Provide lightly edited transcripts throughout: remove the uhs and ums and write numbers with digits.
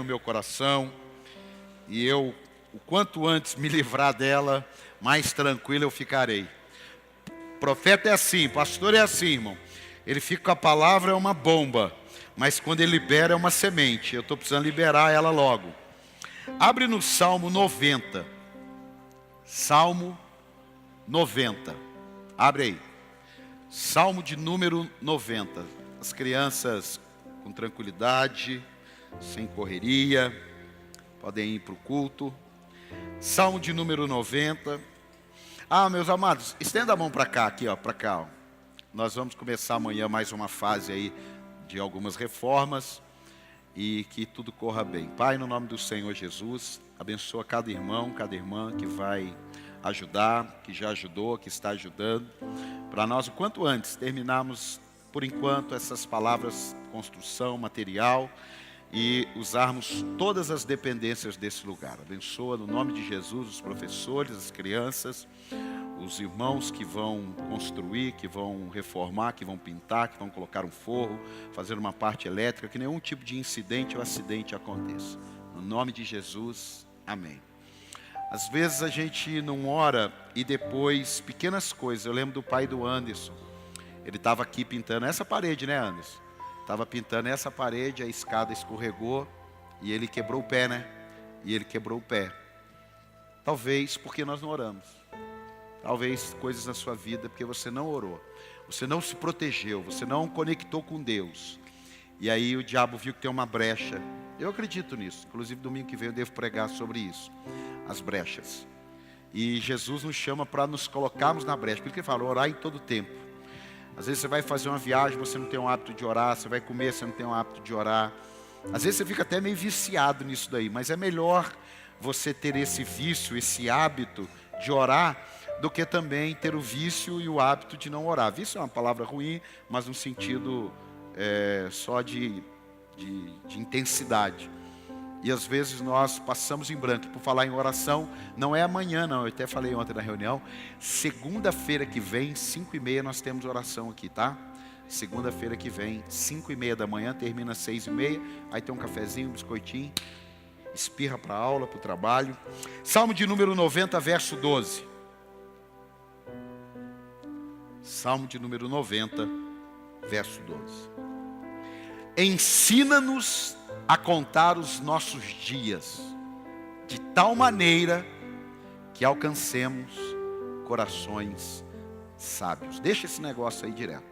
no meu coração, e eu, o quanto antes me livrar dela, mais tranquilo eu ficarei. Profeta é assim, pastor é assim, irmão. Ele fica com a palavra, é uma bomba, mas quando ele libera é uma semente. Eu estou precisando liberar ela logo. Abre no Salmo 90. Salmo 90. Abre aí. Salmo de número 90. As crianças com tranquilidade, sem correria, podem ir para o culto. Salmo de número 90. Meus amados, estenda a mão para cá, aqui, ó, para cá. Ó. Nós vamos começar amanhã mais uma fase aí de algumas reformas e que tudo corra bem. Pai, no nome do Senhor Jesus, abençoa cada irmão, cada irmã que vai ajudar, que já ajudou, que está ajudando. Para nós, o quanto antes, terminarmos, por enquanto, essas palavras, construção, material, e usarmos todas as dependências desse lugar. Abençoa no nome de Jesus os professores, as crianças, os irmãos que vão construir, que vão reformar, que vão pintar, que vão colocar um forro, fazer uma parte elétrica, que nenhum tipo de incidente ou acidente aconteça. No nome de Jesus, amém. Às vezes a gente não ora e depois, pequenas coisas. Eu lembro do pai do Anderson. Ele estava aqui pintando essa parede, né, Anderson? Estava pintando essa parede, a escada escorregou e ele quebrou o pé, né? E ele quebrou o pé. Talvez porque nós não oramos. Talvez coisas na sua vida porque você não orou. Você não se protegeu, você não conectou com Deus. E aí o diabo viu que tem uma brecha. Eu acredito nisso. Inclusive domingo que vem eu devo pregar sobre isso. As brechas. E Jesus nos chama para nos colocarmos na brecha. Por isso que ele fala, orar em todo tempo. Às vezes você vai fazer uma viagem, você não tem um hábito de orar. Você vai comer, você não tem um hábito de orar. Às vezes você fica até meio viciado nisso daí. Mas é melhor você ter esse vício, esse hábito de orar, do que também ter o vício e o hábito de não orar. Vício é uma palavra ruim, mas no sentido só de intensidade. E às vezes nós passamos em branco. Por falar em oração, não é amanhã não, eu até falei ontem na reunião. Segunda-feira que vem, 5h30, nós temos oração aqui, tá? Segunda-feira que vem, 5h30 da manhã, termina 6h30. Aí tem um cafezinho, um biscoitinho. Espirra para a aula, para o trabalho. Salmo de número 90, verso 12. Salmo de número 90, verso 12. Ensina-nos a contar os nossos dias, de tal maneira que alcancemos corações sábios. Deixa esse negócio aí direto.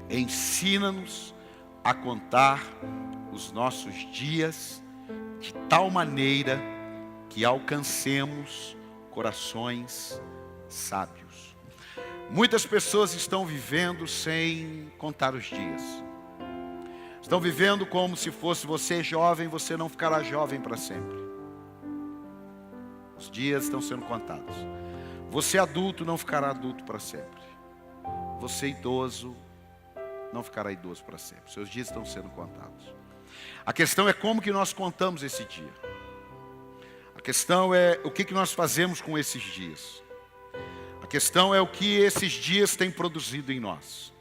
Ensina-nos a contar os nossos dias, de tal maneira que alcancemos corações sábios. Muitas pessoas estão vivendo sem contar os dias. Estão vivendo como se fosse você jovem, você não ficará jovem para sempre. Os dias estão sendo contados. Você adulto não ficará adulto para sempre. Você idoso não ficará idoso para sempre. Seus dias estão sendo contados. A questão é como que nós contamos esse dia. A questão é o que nós fazemos com esses dias. A questão é o que esses dias têm produzido em nós.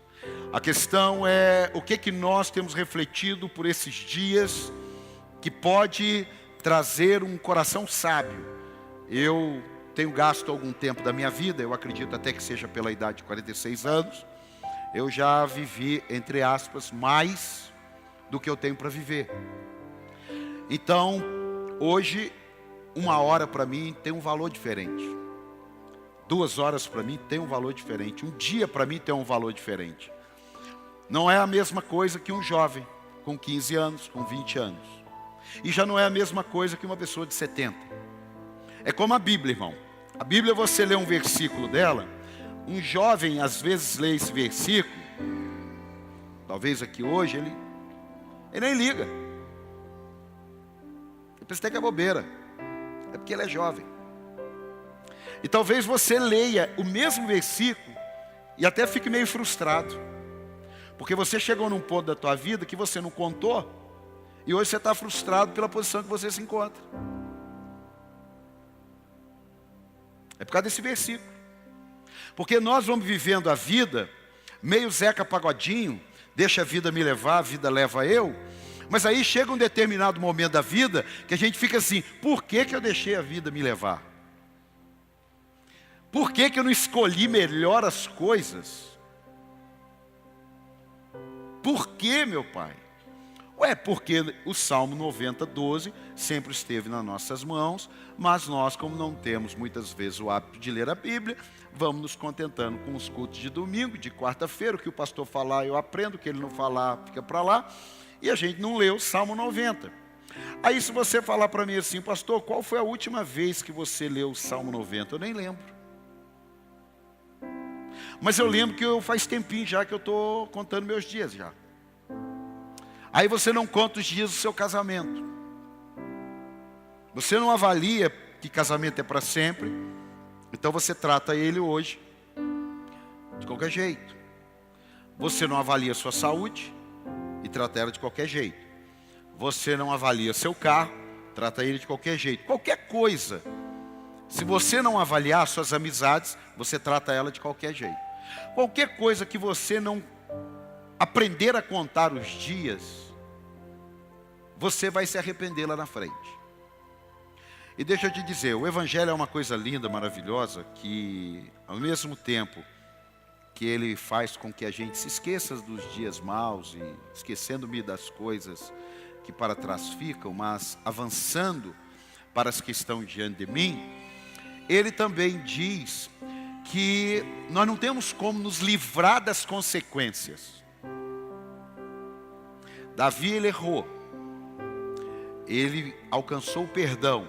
A questão é o que nós temos refletido por esses dias que pode trazer um coração sábio. Eu tenho gasto algum tempo da minha vida, eu acredito até que seja pela idade de 46 anos, eu já vivi, entre aspas, mais do que eu tenho para viver. Então, hoje, 1 hora para mim tem um valor diferente. 2 horas para mim tem um valor diferente. Um dia para mim tem um valor diferente. Não é a mesma coisa que um jovem com 15 anos, com 20 anos. E já não é a mesma coisa que uma pessoa de 70. É como a Bíblia, irmão. A Bíblia, você lê um versículo dela, um jovem às vezes lê esse versículo, talvez aqui hoje, ele nem liga. Ele pensa até que é bobeira. É porque ele é jovem. E talvez você leia o mesmo versículo e até fique meio frustrado. Porque você chegou num ponto da tua vida que você não contou e hoje você está frustrado pela posição que você se encontra. É por causa desse versículo. Porque nós vamos vivendo a vida meio Zeca Pagodinho, deixa a vida me levar, a vida leva eu. Mas aí chega um determinado momento da vida que a gente fica assim, por que eu deixei a vida me levar? Por que eu não escolhi melhor as coisas? Por que, meu pai? Ué, porque o Salmo 90, 12 sempre esteve nas nossas mãos, mas nós, como não temos muitas vezes o hábito de ler a Bíblia, vamos nos contentando com os cultos de domingo, de quarta-feira, o que o pastor falar eu aprendo, o que ele não falar fica para lá, e a gente não lê o Salmo 90. Aí se você falar para mim assim, pastor, qual foi a última vez que você leu o Salmo 90? Eu nem lembro. Mas eu lembro que faz tempinho já que eu estou contando meus dias já. Aí você não conta os dias do seu casamento. Você não avalia que casamento é para sempre. Então você trata ele hoje de qualquer jeito. Você não avalia a sua saúde e trata ela de qualquer jeito. Você não avalia seu carro, trata ele de qualquer jeito. Qualquer coisa. Se você não avaliar suas amizades, você trata ela de qualquer jeito. Qualquer coisa que você não aprender a contar os dias, você vai se arrepender lá na frente. E deixa eu te dizer, o Evangelho é uma coisa linda, maravilhosa, que ao mesmo tempo que ele faz com que a gente se esqueça dos dias maus e esquecendo-me das coisas que para trás ficam, mas avançando para as que estão diante de mim, ele também diz que nós não temos como nos livrar das consequências. Davi, ele errou. Ele alcançou o perdão.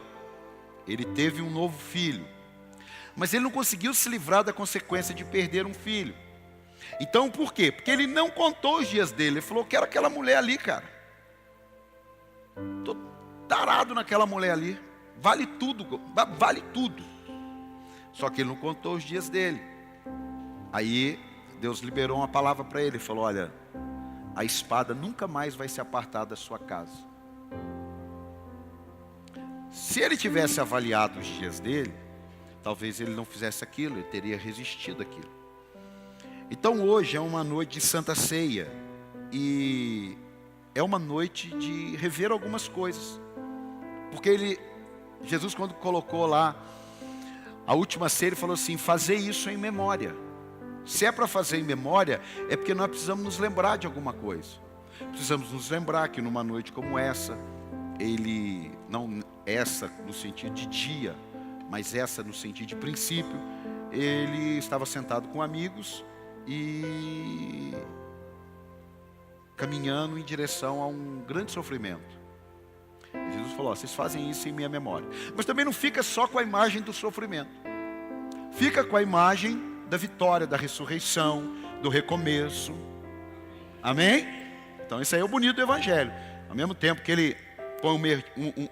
Ele teve um novo filho. Mas ele não conseguiu se livrar da consequência de perder um filho. Então, por quê? Porque ele não contou os dias dele. Ele falou, quero aquela mulher ali, cara. Estou tarado naquela mulher ali. Vale tudo, vale tudo. Só que ele não contou os dias dele. Aí Deus liberou uma palavra para ele. Falou, olha, a espada nunca mais vai se apartar da sua casa. Se ele tivesse avaliado os dias dele, talvez ele não fizesse aquilo, ele teria resistido àquilo. Então hoje é uma noite de Santa Ceia. E é uma noite de rever algumas coisas. Porque Jesus quando colocou lá a última ceia, ele falou assim, fazer isso em memória. Se é para fazer em memória, é porque nós precisamos nos lembrar de alguma coisa. Precisamos nos lembrar que numa noite como essa, ele, não essa no sentido de dia, mas essa no sentido de princípio, ele estava sentado com amigos e caminhando em direção a um grande sofrimento. E Jesus falou, vocês fazem isso em minha memória. Mas também não fica só com a imagem do sofrimento. Fica com a imagem da vitória, da ressurreição, do recomeço. Amém? Então isso aí é o bonito do Evangelho. Ao mesmo tempo que ele põe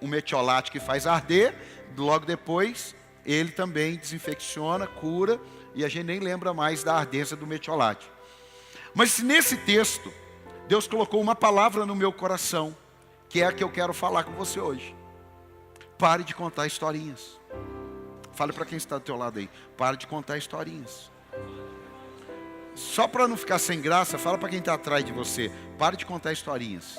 um metiolate que faz arder, logo depois ele também desinfecciona, cura, e a gente nem lembra mais da ardência do metiolate. Mas nesse texto, Deus colocou uma palavra no meu coração, que é a que eu quero falar com você hoje. Pare de contar historinhas. Fale para quem está do teu lado aí. Pare de contar historinhas. Só para não ficar sem graça, fala para quem está atrás de você. Pare de contar historinhas.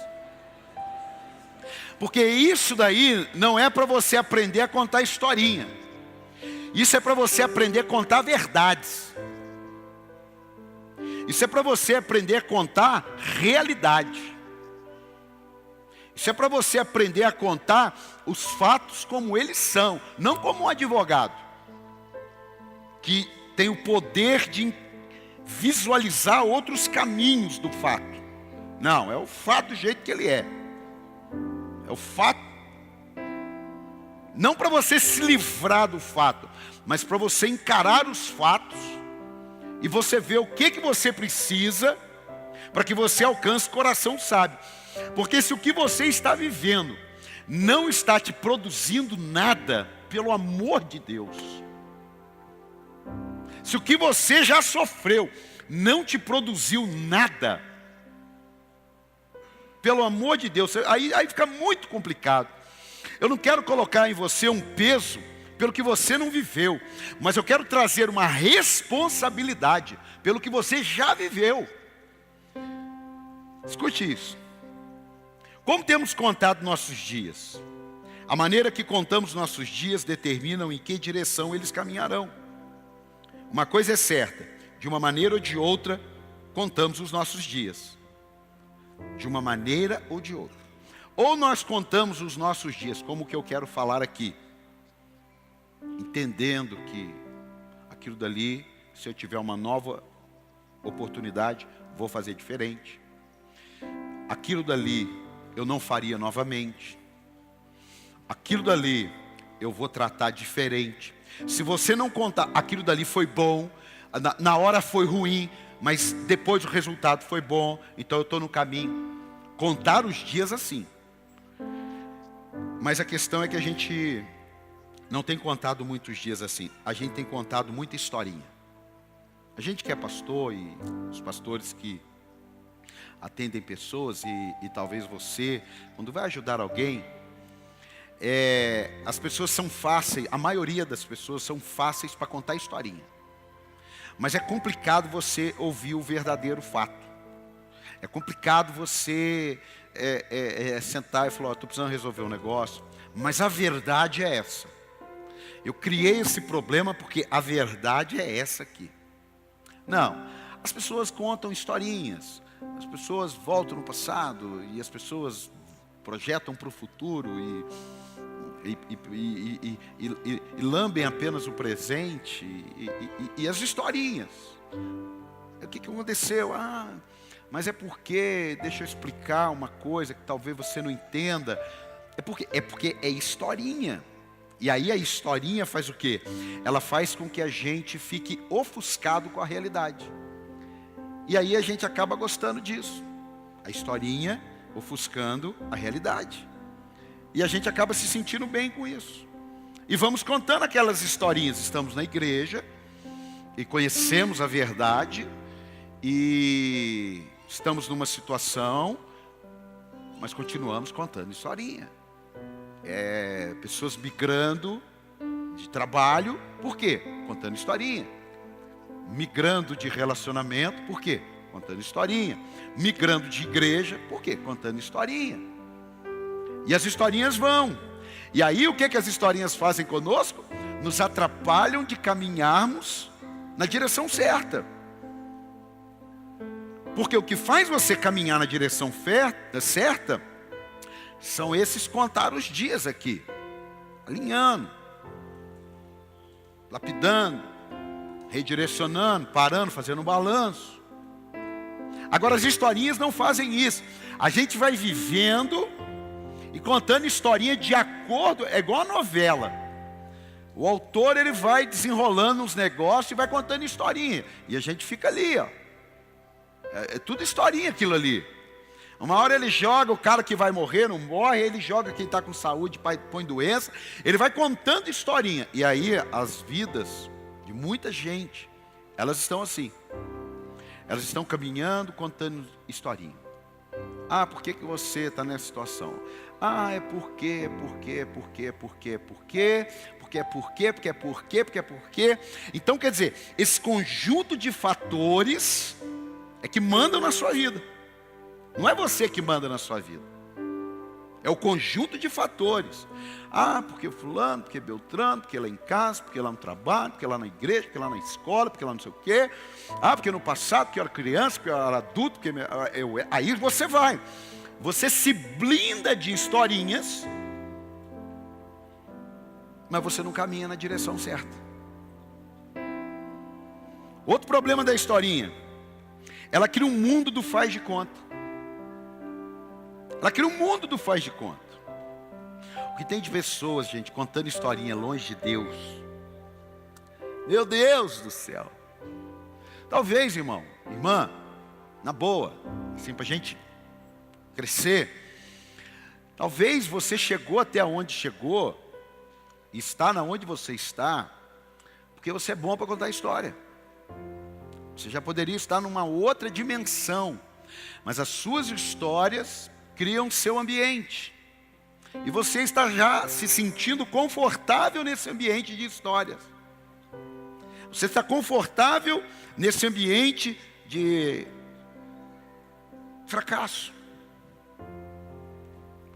Porque isso daí não é para você aprender a contar historinha. Isso é para você aprender a contar verdades. Isso é para você aprender a contar realidade. Isso é para você aprender a contar os fatos como eles são, não como um advogado que tem o poder de visualizar outros caminhos do fato. Não, é o fato do jeito que ele é. É o fato. Não para você se livrar do fato, mas para você encarar os fatos e você ver o que você precisa para que você alcance o coração sábio. Porque se o que você está vivendo não está te produzindo nada, pelo amor de Deus. Se o que você já sofreu não te produziu nada, pelo amor de Deus, aí fica muito complicado. Eu não quero colocar em você um peso pelo que você não viveu, mas eu quero trazer uma responsabilidade pelo que você já viveu. Escute isso. Como temos contado nossos dias? A maneira que contamos nossos dias determinam em que direção eles caminharão. Uma coisa é certa, de uma maneira ou de outra, contamos os nossos dias. De uma maneira ou de outra. Ou nós contamos os nossos dias, como o que eu quero falar aqui. Entendendo que aquilo dali, se eu tiver uma nova oportunidade, vou fazer diferente. Aquilo dali, eu não faria novamente. Aquilo dali, eu vou tratar diferente. Se você não contar, aquilo dali foi bom, na hora foi ruim, mas depois o resultado foi bom, então eu estou no caminho. Contar os dias assim. Mas a questão é que a gente não tem contado muitos dias assim. A gente tem contado muita historinha. A gente que é pastor e os pastores que atendem pessoas e talvez você, quando vai ajudar alguém, as pessoas são fáceis, a maioria das pessoas são fáceis para contar historinha. Mas é complicado você ouvir o verdadeiro fato. É complicado você sentar e falar, estou precisando resolver um negócio. Mas a verdade é essa. Eu criei esse problema porque a verdade é essa aqui. Não, as pessoas contam historinhas. As pessoas voltam no passado e as pessoas projetam para o futuro e lambem apenas o presente e as historinhas. O que aconteceu? Mas é porque, deixa eu explicar uma coisa que talvez você não entenda. É porque é historinha. E aí a historinha faz o quê? Ela faz com que a gente fique ofuscado com a realidade. E aí a gente acaba gostando disso. A historinha ofuscando a realidade. E a gente acaba se sentindo bem com isso. E vamos contando aquelas historinhas. Estamos na igreja e conhecemos a verdade e estamos numa situação, mas continuamos contando historinha. Pessoas migrando de trabalho, por quê? Contando historinha. Migrando de relacionamento, por quê? Contando historinha. Migrando de igreja, por quê? Contando historinha. E as historinhas vão. E aí o que as historinhas fazem conosco? Nos atrapalham de caminharmos na direção certa. Porque o que faz você caminhar na direção certa são esses contar os dias aqui. Alinhando, lapidando, redirecionando, parando, fazendo um balanço. Agora as historinhas não fazem isso. A gente vai vivendo e contando historinha de acordo, é igual a novela. O autor ele vai desenrolando uns negócios e vai contando historinha. E a gente fica ali, ó. É tudo historinha aquilo ali. Uma hora ele joga o cara que vai morrer, não morre, ele joga quem está com saúde, põe doença. Ele vai contando historinha. E aí as vidas de muita gente, elas estão assim. Elas estão caminhando, contando historinha. Por que você está nessa situação? É porque. Então quer dizer, esse conjunto de fatores é que mandam na sua vida. Não é você que manda na sua vida. É o conjunto de fatores. Porque fulano, porque Beltrano, porque lá em casa, porque lá no trabalho, porque lá na igreja, porque lá na escola, porque lá não sei o quê. Porque no passado, porque eu era criança, porque eu era adulto, porque aí você vai. Você se blinda de historinhas, mas você não caminha na direção certa. Outro problema da historinha, ela cria um mundo do faz de conta. Ela cria um mundo do faz de conta. O que tem de pessoas, gente, contando historinha longe de Deus. Meu Deus do céu. Talvez, irmão, irmã, na boa, assim, para a gente crescer. Talvez você chegou até onde chegou, e está na onde você está, porque você é bom para contar história. Você já poderia estar numa outra dimensão, mas as suas histórias criam seu ambiente. E você está já se sentindo confortável nesse ambiente de histórias. Você está confortável nesse ambiente de fracasso.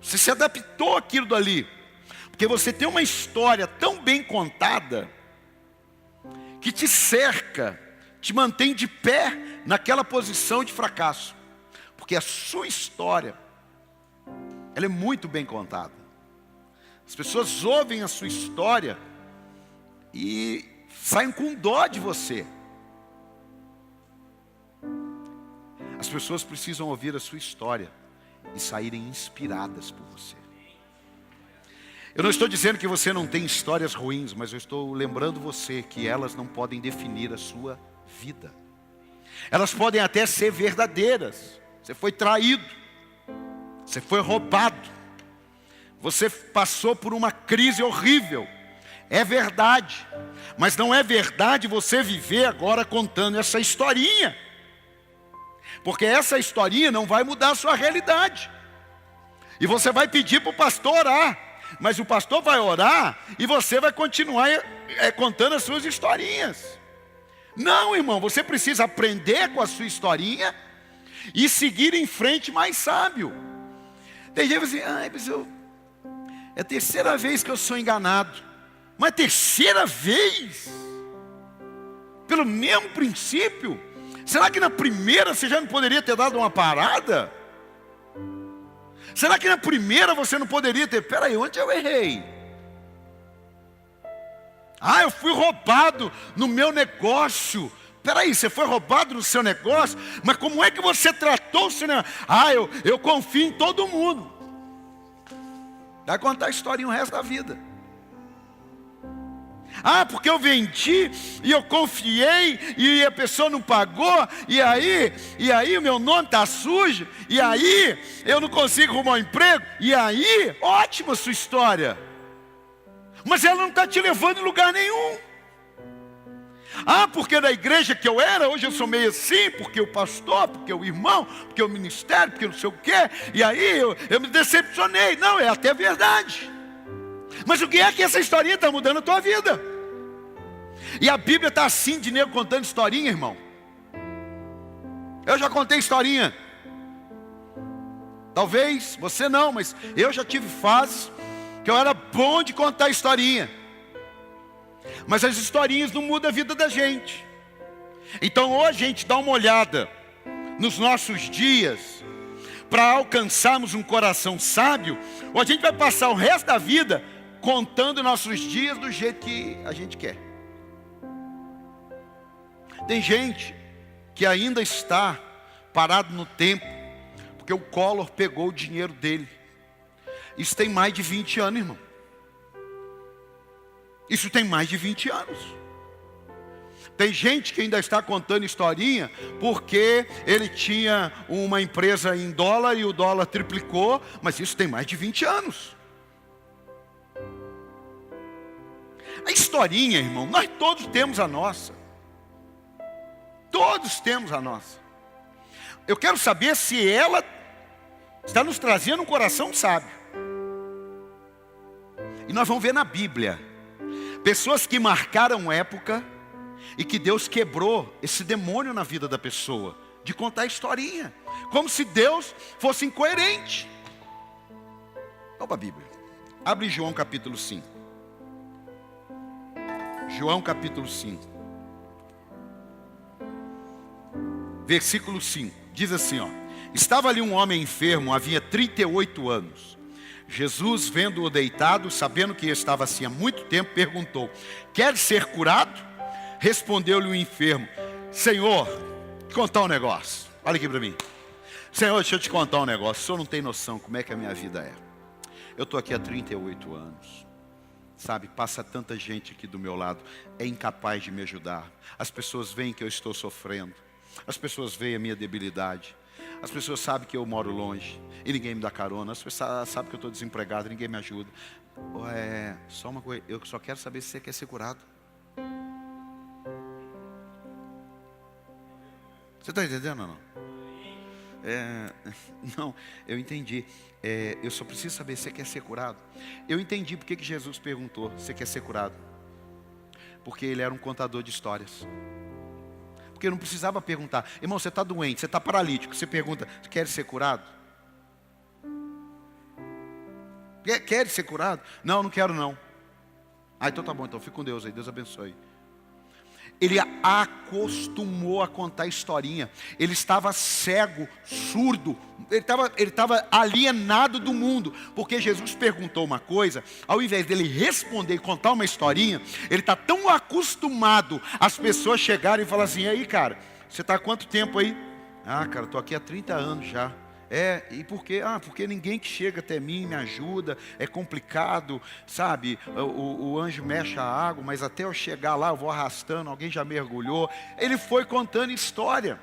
Você se adaptou àquilo dali. Porque você tem uma história tão bem contada que te cerca, te mantém de pé naquela posição de fracasso. Porque a sua história, ela é muito bem contada. As pessoas ouvem a sua história e saem com dó de você. As pessoas precisam ouvir a sua história e saírem inspiradas por você. Eu não estou dizendo que você não tem histórias ruins, mas eu estou lembrando você que elas não podem definir a sua vida. Elas podem até ser verdadeiras. Você foi traído, você foi roubado, você passou por uma crise horrível. É verdade, mas não é verdade você viver agora contando essa historinha. Porque essa historinha não vai mudar a sua realidade. E você vai pedir para o pastor orar. Mas o pastor vai orar e você vai continuar contando as suas historinhas. Não, irmão, você precisa aprender com a sua historinha e seguir em frente mais sábio. Tem gente que fala assim, é a terceira vez que eu sou enganado. Mas terceira vez? Pelo mesmo princípio? Será que na primeira você já não poderia ter dado uma parada? Será que na primeira você não poderia ter... Peraí, onde eu errei? Eu fui roubado no meu negócio. Peraí, você foi roubado no seu negócio? Mas como é que você tratou o seu negócio? Eu confio em todo mundo. Vai contar a história o resto da vida. Porque eu vendi e eu confiei e a pessoa não pagou, e aí o meu nome está sujo, e aí eu não consigo arrumar um emprego, e aí, ótima a sua história. Mas ela não está te levando em lugar nenhum. Porque na igreja que eu era, hoje eu sou meio assim, porque o pastor, porque o irmão, porque o ministério, porque não sei o quê, e aí eu me decepcionei. Não, é até verdade. Mas o que é que essa historinha está mudando a tua vida? E a Bíblia está assim de nego contando historinha, irmão. Eu já contei historinha. Talvez você não, mas eu já tive fases que eu era bom de contar historinha. Mas as historinhas não mudam a vida da gente. Então hoje a gente dá uma olhada nos nossos dias para alcançarmos um coração sábio, ou a gente vai passar o resto da vida contando nossos dias do jeito que a gente quer. Tem gente que ainda está parado no tempo, porque o Collor pegou o dinheiro dele. Isso tem mais de 20 anos, irmão. Isso tem mais de 20 anos. Tem gente que ainda está contando historinha porque ele tinha uma empresa em dólar e o dólar triplicou, mas isso tem mais de 20 anos. A historinha, irmão, nós todos temos a nossa. Todos temos a nossa. Eu quero saber se ela está nos trazendo um coração sábio. E nós vamos ver na Bíblia pessoas que marcaram época e que Deus quebrou esse demônio na vida da pessoa, de contar historinha, como se Deus fosse incoerente. Vamos para a Bíblia. Abre João capítulo 5. João capítulo 5. Versículo 5, diz assim, estava ali um homem enfermo, havia 38 anos. Jesus, vendo-o deitado, sabendo que estava assim há muito tempo, perguntou, quer ser curado? Respondeu-lhe o enfermo, Senhor, te contar um negócio. Olha aqui para mim. Senhor, deixa eu te contar um negócio. O senhor não tem noção como é que a minha vida é. Eu estou aqui há 38 anos. Sabe, passa tanta gente aqui do meu lado, é incapaz de me ajudar. As pessoas veem que eu estou sofrendo. As pessoas veem a minha debilidade. As pessoas sabem que eu moro longe e ninguém me dá carona. As pessoas sabem que eu estou desempregado e ninguém me ajuda. Só uma coisa, eu só quero saber se você quer ser curado. Você está entendendo ou não? Não, eu entendi. Eu só preciso saber se você quer ser curado. Eu entendi porque que Jesus perguntou, você quer ser curado? Porque ele era um contador de histórias. Porque eu não precisava perguntar, irmão, você está doente, você está paralítico. Você pergunta, quer ser curado? Quer ser curado? Não, não quero não. Ah, então tá bom, então fica com Deus aí, Deus abençoe. Ele acostumou a contar historinha. Ele estava cego, surdo. Ele estava alienado do mundo. Porque Jesus perguntou uma coisa. Ao invés dele responder e contar uma historinha, ele está tão acostumado às pessoas chegarem e falar assim: e aí, cara, você está há quanto tempo aí? Ah, cara, estou aqui há 30 anos já. E por quê? Ah, porque ninguém que chega até mim me ajuda, é complicado, sabe? O anjo mexe a água, mas até eu chegar lá eu vou arrastando, alguém já mergulhou. Ele foi contando história.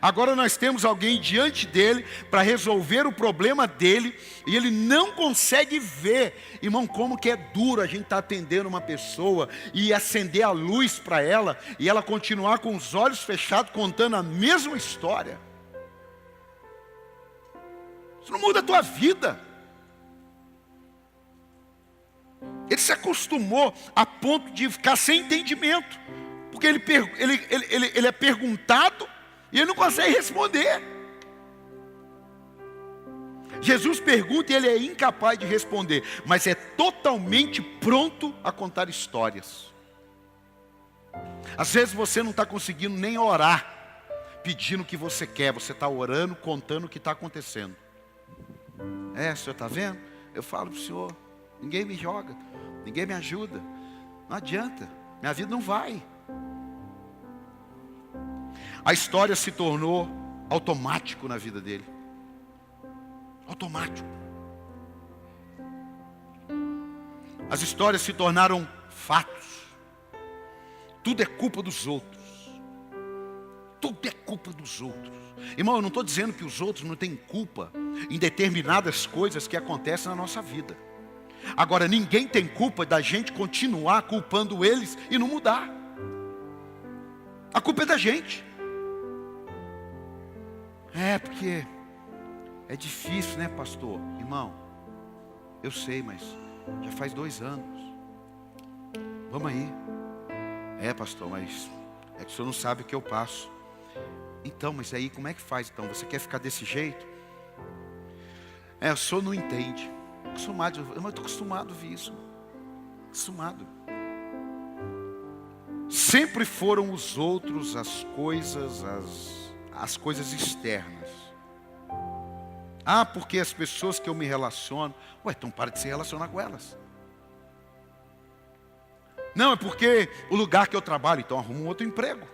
Agora nós temos alguém diante dele para resolver o problema dele e ele não consegue ver. Irmão, como que é duro a gente estar atendendo uma pessoa e acender a luz para ela e ela continuar com os olhos fechados contando a mesma história. Isso não muda a tua vida. Ele se acostumou a ponto de ficar sem entendimento. Porque ele é perguntado e ele não consegue responder. Jesus pergunta e ele é incapaz de responder. Mas é totalmente pronto a contar histórias. Às vezes você não está conseguindo nem orar, pedindo o que você quer. Você está orando, contando o que está acontecendo. O senhor está vendo? Eu falo para o senhor, ninguém me joga, ninguém me ajuda. Não adianta, minha vida não vai. A história se tornou automático na vida dele. Automático. As histórias se tornaram fatos. Tudo é culpa dos outros. Tudo é culpa dos outros. Irmão, eu não estou dizendo que os outros não têm culpa em determinadas coisas que acontecem na nossa vida. Agora, ninguém tem culpa da gente continuar culpando eles e não mudar. A culpa é da gente. Porque é difícil, né, pastor? Irmão, eu sei, mas já faz 2 anos. Vamos aí. Pastor, mas é que o senhor não sabe o que eu passo. Então, mas aí como é que faz então? Você quer ficar desse jeito? O senhor não entende. Eu estou acostumado a ouvir isso. Acostumado. Sempre foram os outros, as coisas externas. Porque as pessoas que eu me relaciono, então para de se relacionar com elas. Não, é porque o lugar que eu trabalho, então arruma um outro emprego.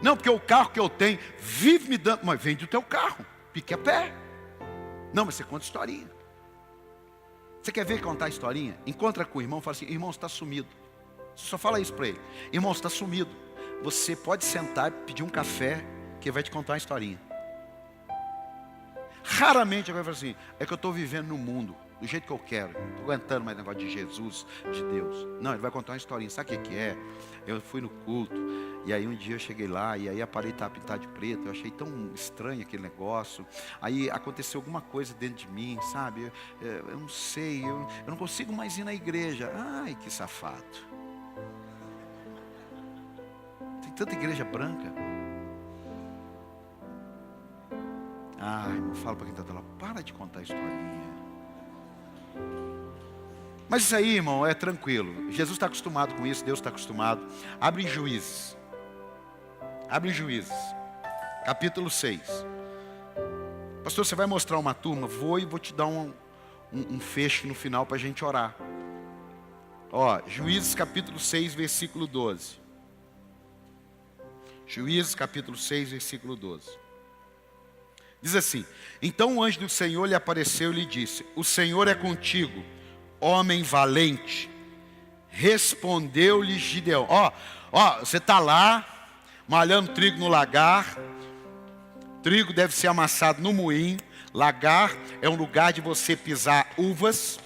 Não, porque o carro que eu tenho vive me dando. Mas vende o teu carro, fique a pé. Não, mas você conta historinha. Você quer ver contar historinha? Encontra com o irmão e fala assim: irmão, você está sumido. Você só fala isso para ele: irmão, você está sumido. Você pode sentar e pedir um café, que ele vai te contar uma historinha. Raramente ele vai falar assim: é que eu estou vivendo no mundo do jeito que eu quero, não estou aguentando mais negócio de Jesus, de Deus. Não, ele vai contar uma historinha. Sabe o que é? Eu fui no culto, e aí um dia eu cheguei lá, e aí a parede estava pintada de preto. Eu achei tão estranho aquele negócio. Aí aconteceu alguma coisa dentro de mim, sabe? Eu não sei, eu não consigo mais ir na igreja. Ai, que safado. Tem tanta igreja branca. Irmão, fala para quem está lá, para de contar historinha. Mas isso aí, irmão, é tranquilo. Jesus está acostumado com isso, Deus está acostumado. Abre em Juízes. Abre em Juízes. Capítulo 6. Pastor, você vai mostrar uma turma? Vou e vou te dar um fecho no final para a gente orar. Juízes capítulo 6, versículo 12. Juízes capítulo 6, versículo 12. Diz assim: então o anjo do Senhor lhe apareceu e lhe disse: o Senhor é contigo, homem valente. Respondeu-lhe Gideão. Você está lá, malhando trigo no lagar. Trigo deve ser amassado no moinho. Lagar é um lugar de você pisar uvas,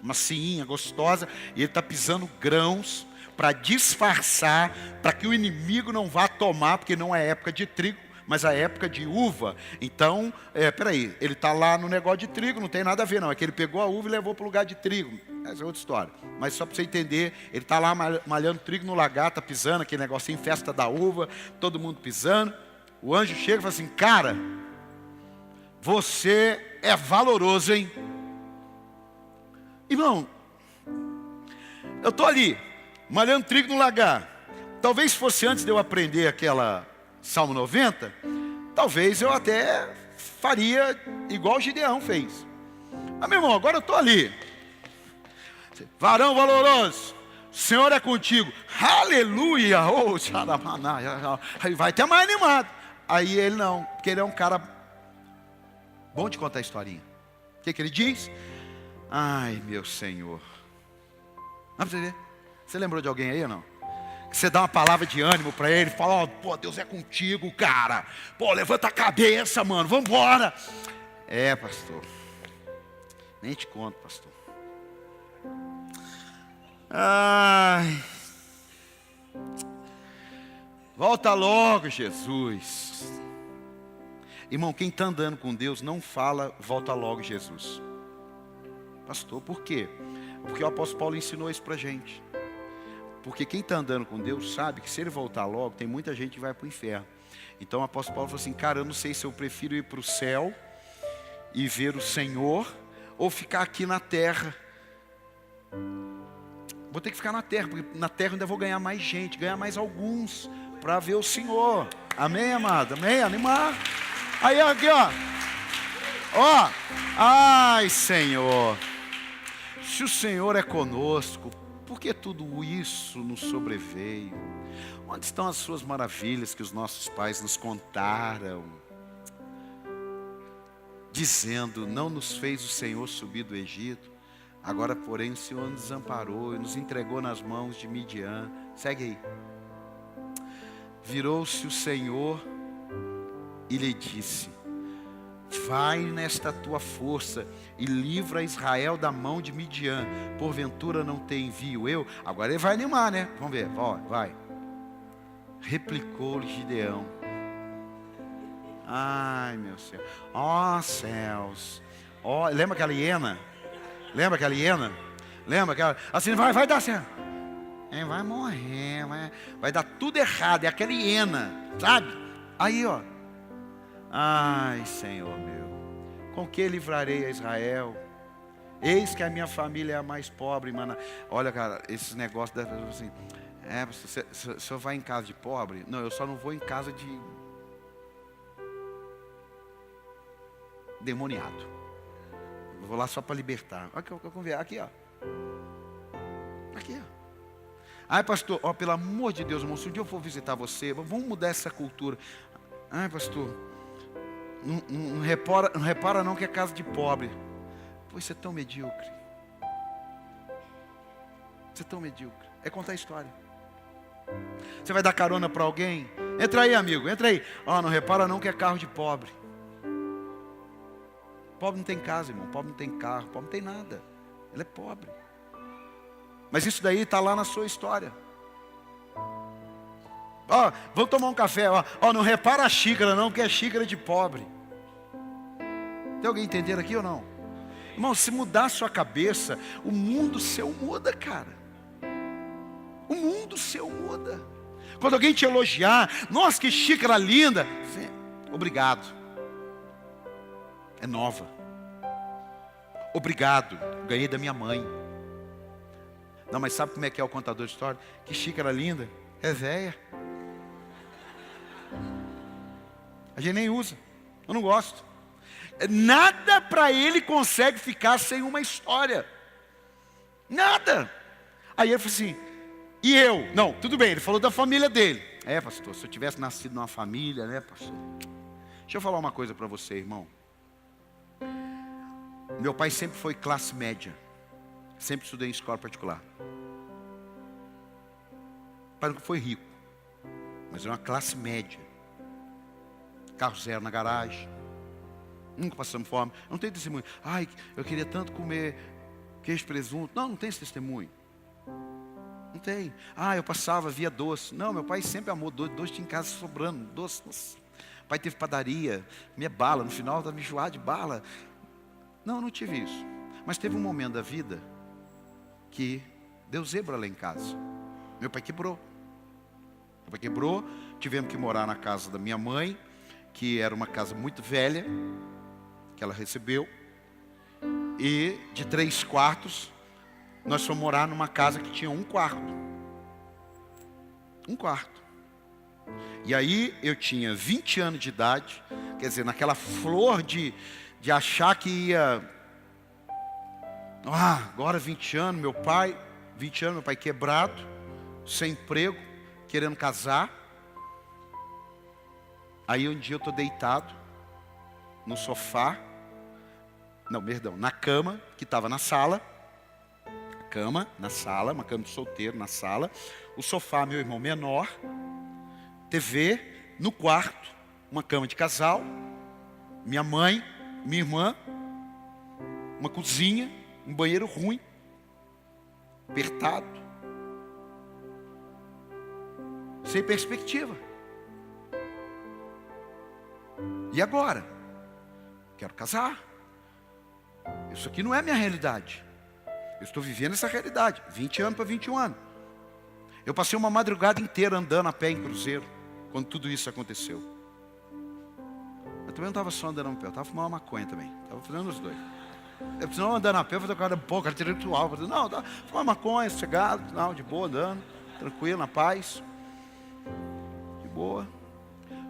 macinha, gostosa. E ele está pisando grãos para disfarçar, para que o inimigo não vá tomar, porque não é época de trigo, mas a época de uva. Então, peraí, ele está lá no negócio de trigo, não tem nada a ver não. É que ele pegou a uva e levou para o lugar de trigo. Essa é outra história. Mas só para você entender, ele está lá malhando trigo no lagar, está pisando, aquele negocinho, festa da uva, todo mundo pisando. O anjo chega e fala assim: cara, você é valoroso, hein? Irmão, eu estou ali, malhando trigo no lagar. Talvez fosse antes de eu aprender aquela Salmo 90, talvez eu até faria igual o Gideão fez. Mas, meu irmão, agora eu estou ali. Varão valoroso, o Senhor é contigo. Aleluia! Oh, aí vai até mais animado. Aí ele não, porque ele é um cara bom de contar a historinha. O que ele diz? Ai, meu Senhor. Vamos ver. Você lembrou de alguém aí ou não? Que você dá uma palavra de ânimo para ele, fala, oh, pô, Deus é contigo, cara. Pô, levanta a cabeça, mano, vamos embora. É, pastor. Nem te conto, pastor. Ai. Volta logo, Jesus. Irmão, quem está andando com Deus não fala, volta logo, Jesus. Pastor, por quê? Porque o apóstolo Paulo ensinou isso para a gente. Porque quem está andando com Deus sabe que se ele voltar logo, tem muita gente que vai para o inferno. Então o apóstolo Paulo falou assim, cara, eu não sei se eu prefiro ir para o céu e ver o Senhor, ou ficar aqui na terra. Vou ter que ficar na terra, porque na terra eu ainda vou ganhar mais gente, ganhar mais alguns, para ver o Senhor. Amém, amado? Amém? Animar. Aí, aqui, ó. Ó. Ai, Senhor. Se o Senhor é conosco, por que tudo isso nos sobreveio? Onde estão as suas maravilhas que os nossos pais nos contaram? Dizendo, não nos fez o Senhor subir do Egito. Agora, porém, o Senhor nos desamparou e nos entregou nas mãos de Midian. Segue aí. Virou-se o Senhor e lhe disse, vai nesta tua força e livra Israel da mão de Midian. Porventura não te envio eu? Agora ele vai animar, né? Vamos ver, ó, vai. Replicou-lhe Gideão. Ai, meu Senhor. Ó céus. Ó, lembra aquela hiena? Lembra aquela hiena? Lembra aquela? Assim, vai dar certo. Vai morrer, vai dar tudo errado. É aquela hiena, sabe? Aí, ó. Ai, Senhor meu, com que livrarei a Israel? Eis que a minha família é a mais pobre, mano. Olha, cara, esses negócios da pessoa assim, o senhor vai em casa de pobre? Não, eu só não vou em casa de demoniado. Eu vou lá só para libertar. Aqui, ó. Aqui, ó. Ai, pastor, ó, pelo amor de Deus, irmão, se um dia eu for visitar você, vamos mudar essa cultura. Ai, pastor, não repara não que é casa de pobre. Pois você é tão medíocre. Você é tão medíocre. É contar a história. Você vai dar carona para alguém? Entra aí, amigo, entra aí. Ó, não repara não que é carro de pobre. Pobre não tem casa, irmão. Pobre não tem carro. Pobre não tem nada. Ele é pobre. Mas isso daí está lá na sua história. Ó, vamos tomar um café. Ó, não repara a xícara não, que é xícara de pobre. Tem alguém entendendo aqui ou não? Irmão, se mudar a sua cabeça, o mundo seu muda, cara. O mundo seu muda. Quando alguém te elogiar, nossa, que xícara linda. Obrigado. É nova. Obrigado, ganhei da minha mãe. Não, mas sabe como é que é o contador de história? Que xícara linda. É velha. A gente nem usa. Eu não gosto. Nada para ele consegue ficar sem uma história. Nada. Aí ele falou assim, e eu? Não, tudo bem, ele falou da família dele. É, pastor, se eu tivesse nascido numa família, né, pastor? Deixa eu falar uma coisa para você, irmão. Meu pai sempre foi classe média. Sempre estudei em escola particular. O pai nunca foi rico, mas é uma classe média. Carro zero na garagem. Nunca passamos fome. Não tem testemunho. Ai, eu queria tanto comer queijo e presunto. Não tem esse testemunho. Não tem. Ah, eu passava, via doce. Não, meu pai sempre amou doce. Doce tinha em casa sobrando. Doce. Nossa. O pai teve padaria, comia bala. No final estava enjoado de bala. Não tive isso. Mas teve um momento da vida que deu zebra lá em casa. Meu pai quebrou. Tivemos que morar na casa da minha mãe, que era uma casa muito velha. que ela recebeu. E de 3 quartos, nós fomos morar numa casa que tinha 1 quarto. 1 quarto. E aí eu tinha 20 anos de idade, quer dizer, naquela flor de achar que ia... agora 20 anos, meu pai quebrado, sem emprego, querendo casar. Aí um dia eu estou deitado no sofá, na cama, que estava na sala. Uma cama de solteiro na sala. O sofá, meu irmão menor. TV no quarto, uma cama de casal. Minha mãe, minha irmã. Uma cozinha, um banheiro ruim. Apertado. Sem perspectiva. E agora? Quero casar. Isso aqui não é minha realidade. Eu estou vivendo essa realidade. 20 anos para 21 anos. Eu passei uma madrugada inteira andando a pé em cruzeiro, quando tudo isso aconteceu. Eu também não estava só andando a pé, eu estava fumando maconha também. Estava fazendo os dois. Eu precisava andar a pé, fazer uma coisa pouco, intelectual. Não, fumando maconha, sossegado, não, de boa, andando, tranquilo, na paz. De boa.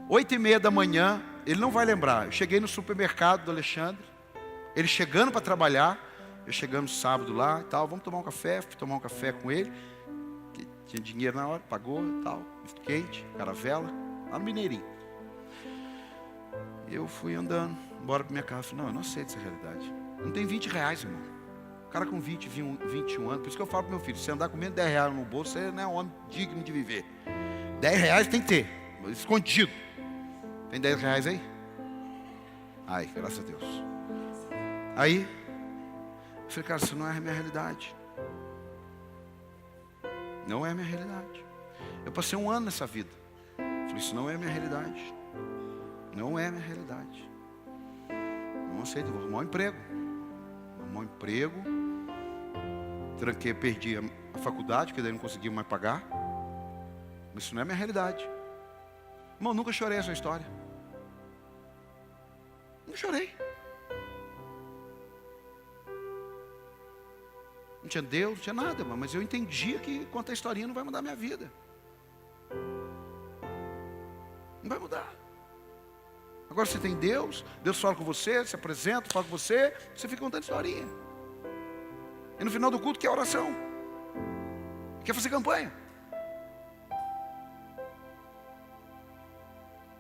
8h30 da manhã, ele não vai lembrar. Eu cheguei no supermercado do Alexandre, ele chegando para trabalhar. Eu chegando sábado lá e tal, vamos tomar um café. Fui tomar um café com ele, que tinha dinheiro na hora, pagou e tal, misto quente, caravela, lá no Mineirinho. Eu fui andando, embora para minha casa. Falei, não, eu não sei dessa realidade. Não tem 20 reais, irmão. O cara com 20, 21 anos, por isso que eu falo pro meu filho, se andar com menos de 10 reais no bolso, você não é um homem digno de viver. 10 reais tem que ter, escondido. Tem 10 reais aí? Ai, graças a Deus. Aí, eu falei, cara, isso não é a minha realidade. Não é a minha realidade. Eu passei 1 ano nessa vida. Eu falei, isso não é a minha realidade. Não é a minha realidade. Não aceito, vou arrumar um emprego. Arrumar um emprego. Tranquei, perdi a faculdade, porque daí não conseguia mais pagar. Mas isso não é a minha realidade. Irmão, nunca chorei essa história. Não chorei. Não tinha Deus, não tinha nada, mas eu entendia que contar a historinha não vai mudar a minha vida. Não vai mudar. Agora você tem Deus, Deus fala com você, se apresenta, fala com você, você fica contando historinha. E no final do culto quer oração. Quer fazer campanha.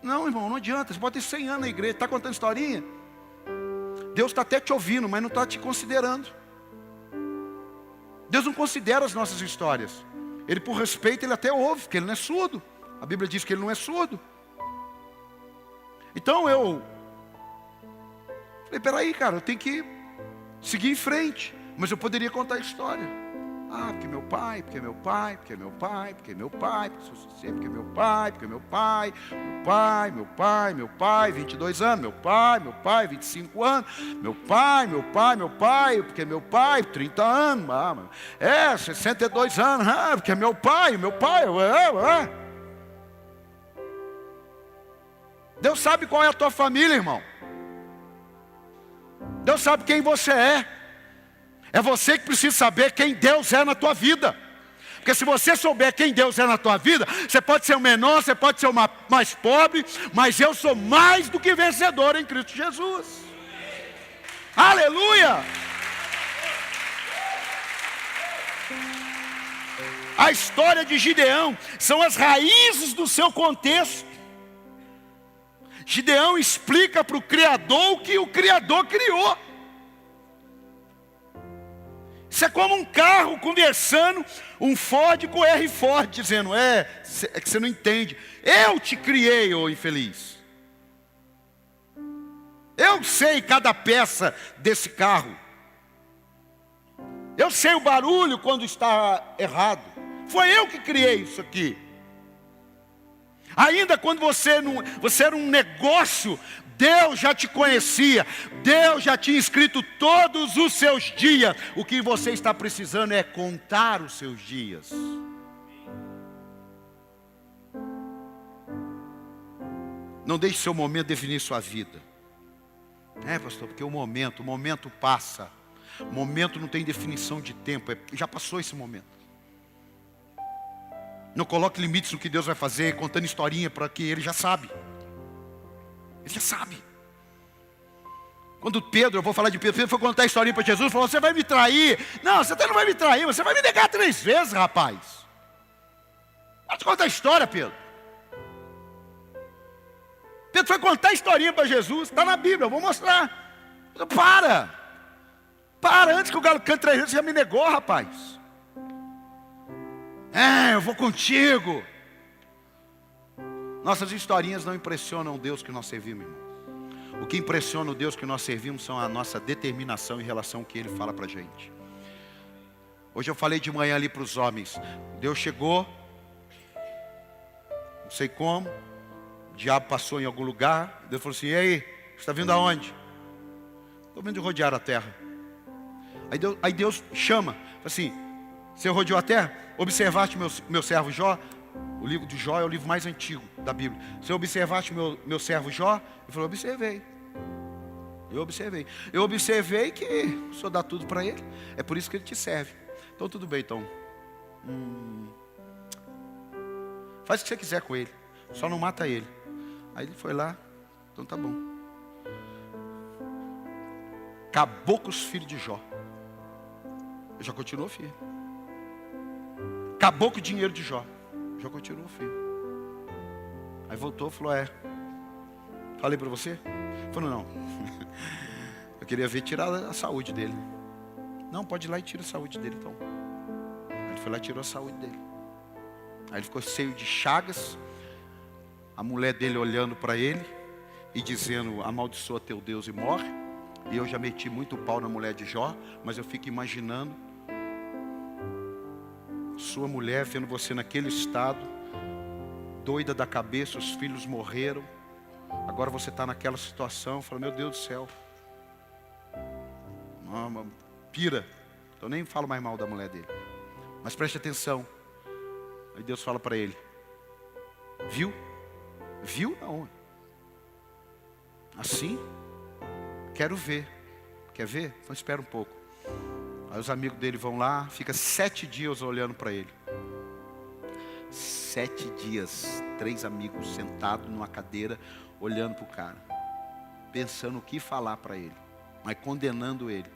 Não, irmão, não adianta. Você pode ter 100 anos na igreja, está contando historinha. Deus está até te ouvindo, mas não está te considerando. Deus não considera as nossas histórias. Ele, por respeito, ele até ouve, porque ele não é surdo. A Bíblia diz que ele não é surdo. Então eu falei, peraí, cara, eu tenho que seguir em frente. Mas eu poderia contar a história. Porque meu pai, porque meu pai, porque meu pai, porque meu pai, porque meu pai, porque meu pai, meu pai, 22 anos, meu pai, 25 anos, meu pai, porque meu pai, 30 anos, 62 anos, porque meu pai. Deus sabe qual é a tua família, irmão. Deus sabe quem você é. É você que precisa saber quem Deus é na tua vida. Porque se você souber quem Deus é na tua vida, você pode ser o menor, você pode ser o mais pobre, mas eu sou mais do que vencedor em Cristo Jesus. Aleluia! A história de Gideão são as raízes do seu contexto. Gideão explica para o Criador o que o Criador criou. Isso é como um carro conversando, um Ford com R Ford, dizendo, é que você não entende. Eu te criei, ô infeliz. Eu sei cada peça desse carro. Eu sei o barulho quando está errado. Foi eu que criei isso aqui. Ainda quando você era um negócio, Deus já te conhecia. Deus já tinha escrito todos os seus dias. O que você está precisando é contar os seus dias. Não deixe seu momento definir sua vida. É, pastor, porque o momento passa. O momento não tem definição de tempo, já passou esse momento. Não coloque limites no que Deus vai fazer, contando historinha para que Ele já sabe. Ele já sabe. Quando Pedro, eu vou falar de Pedro foi contar a historinha para Jesus, falou, você vai me trair. Não, você até não vai me trair, você vai me negar 3 vezes, rapaz. Pode contar a história, Pedro. Pedro foi contar a historinha para Jesus, está na Bíblia, eu vou mostrar. Para, antes que o galo cante 3 vezes, você já me negou, rapaz. Eu vou contigo. Nossas historinhas não impressionam o Deus que nós servimos, irmão. O que impressiona o Deus que nós servimos são a nossa determinação em relação ao que Ele fala para a gente. Hoje eu falei de manhã ali para os homens. Deus chegou, não sei como, o diabo passou em algum lugar. Deus falou assim, e aí, você está vindo aonde? Estou vindo de rodear a terra. Aí Deus chama, fala assim, você rodeou a terra? Observaste meu servo Jó? O livro de Jó é o livro mais antigo da Bíblia. Você observaste meu servo Jó? Ele falou, observei. Eu observei que o Senhor dá tudo para ele. É por isso que ele te serve. Então tudo bem, então. Faz o que você quiser com ele. Só não mata ele. Aí ele foi lá. Então tá bom. Acabou com os filhos de Jó. Ele já continuou firme. Acabou com o dinheiro de Jó. Já continuou firme. Aí voltou e falou, falei para você? Falou, não. Eu queria ver tirar a saúde dele. Não, pode ir lá e tira a saúde dele então. Aí ele foi lá e tirou a saúde dele. Aí ele ficou cheio de chagas. A mulher dele olhando para ele e dizendo, amaldiçoa teu Deus e morre. E eu já meti muito pau na mulher de Jó, mas eu fico imaginando sua mulher vendo você naquele estado, doida da cabeça, os filhos morreram. Agora você está naquela situação, fala, meu Deus do céu. Pira. Eu nem falo mais mal da mulher dele. Mas preste atenção. Aí Deus fala para ele, viu? Viu? Não. Assim? Quero ver. Quer ver? Então espera um pouco. Aí os amigos dele vão lá, fica 7 dias olhando para ele. 7 dias, 3 amigos sentados numa cadeira, olhando para o cara, pensando o que falar para ele, mas condenando ele.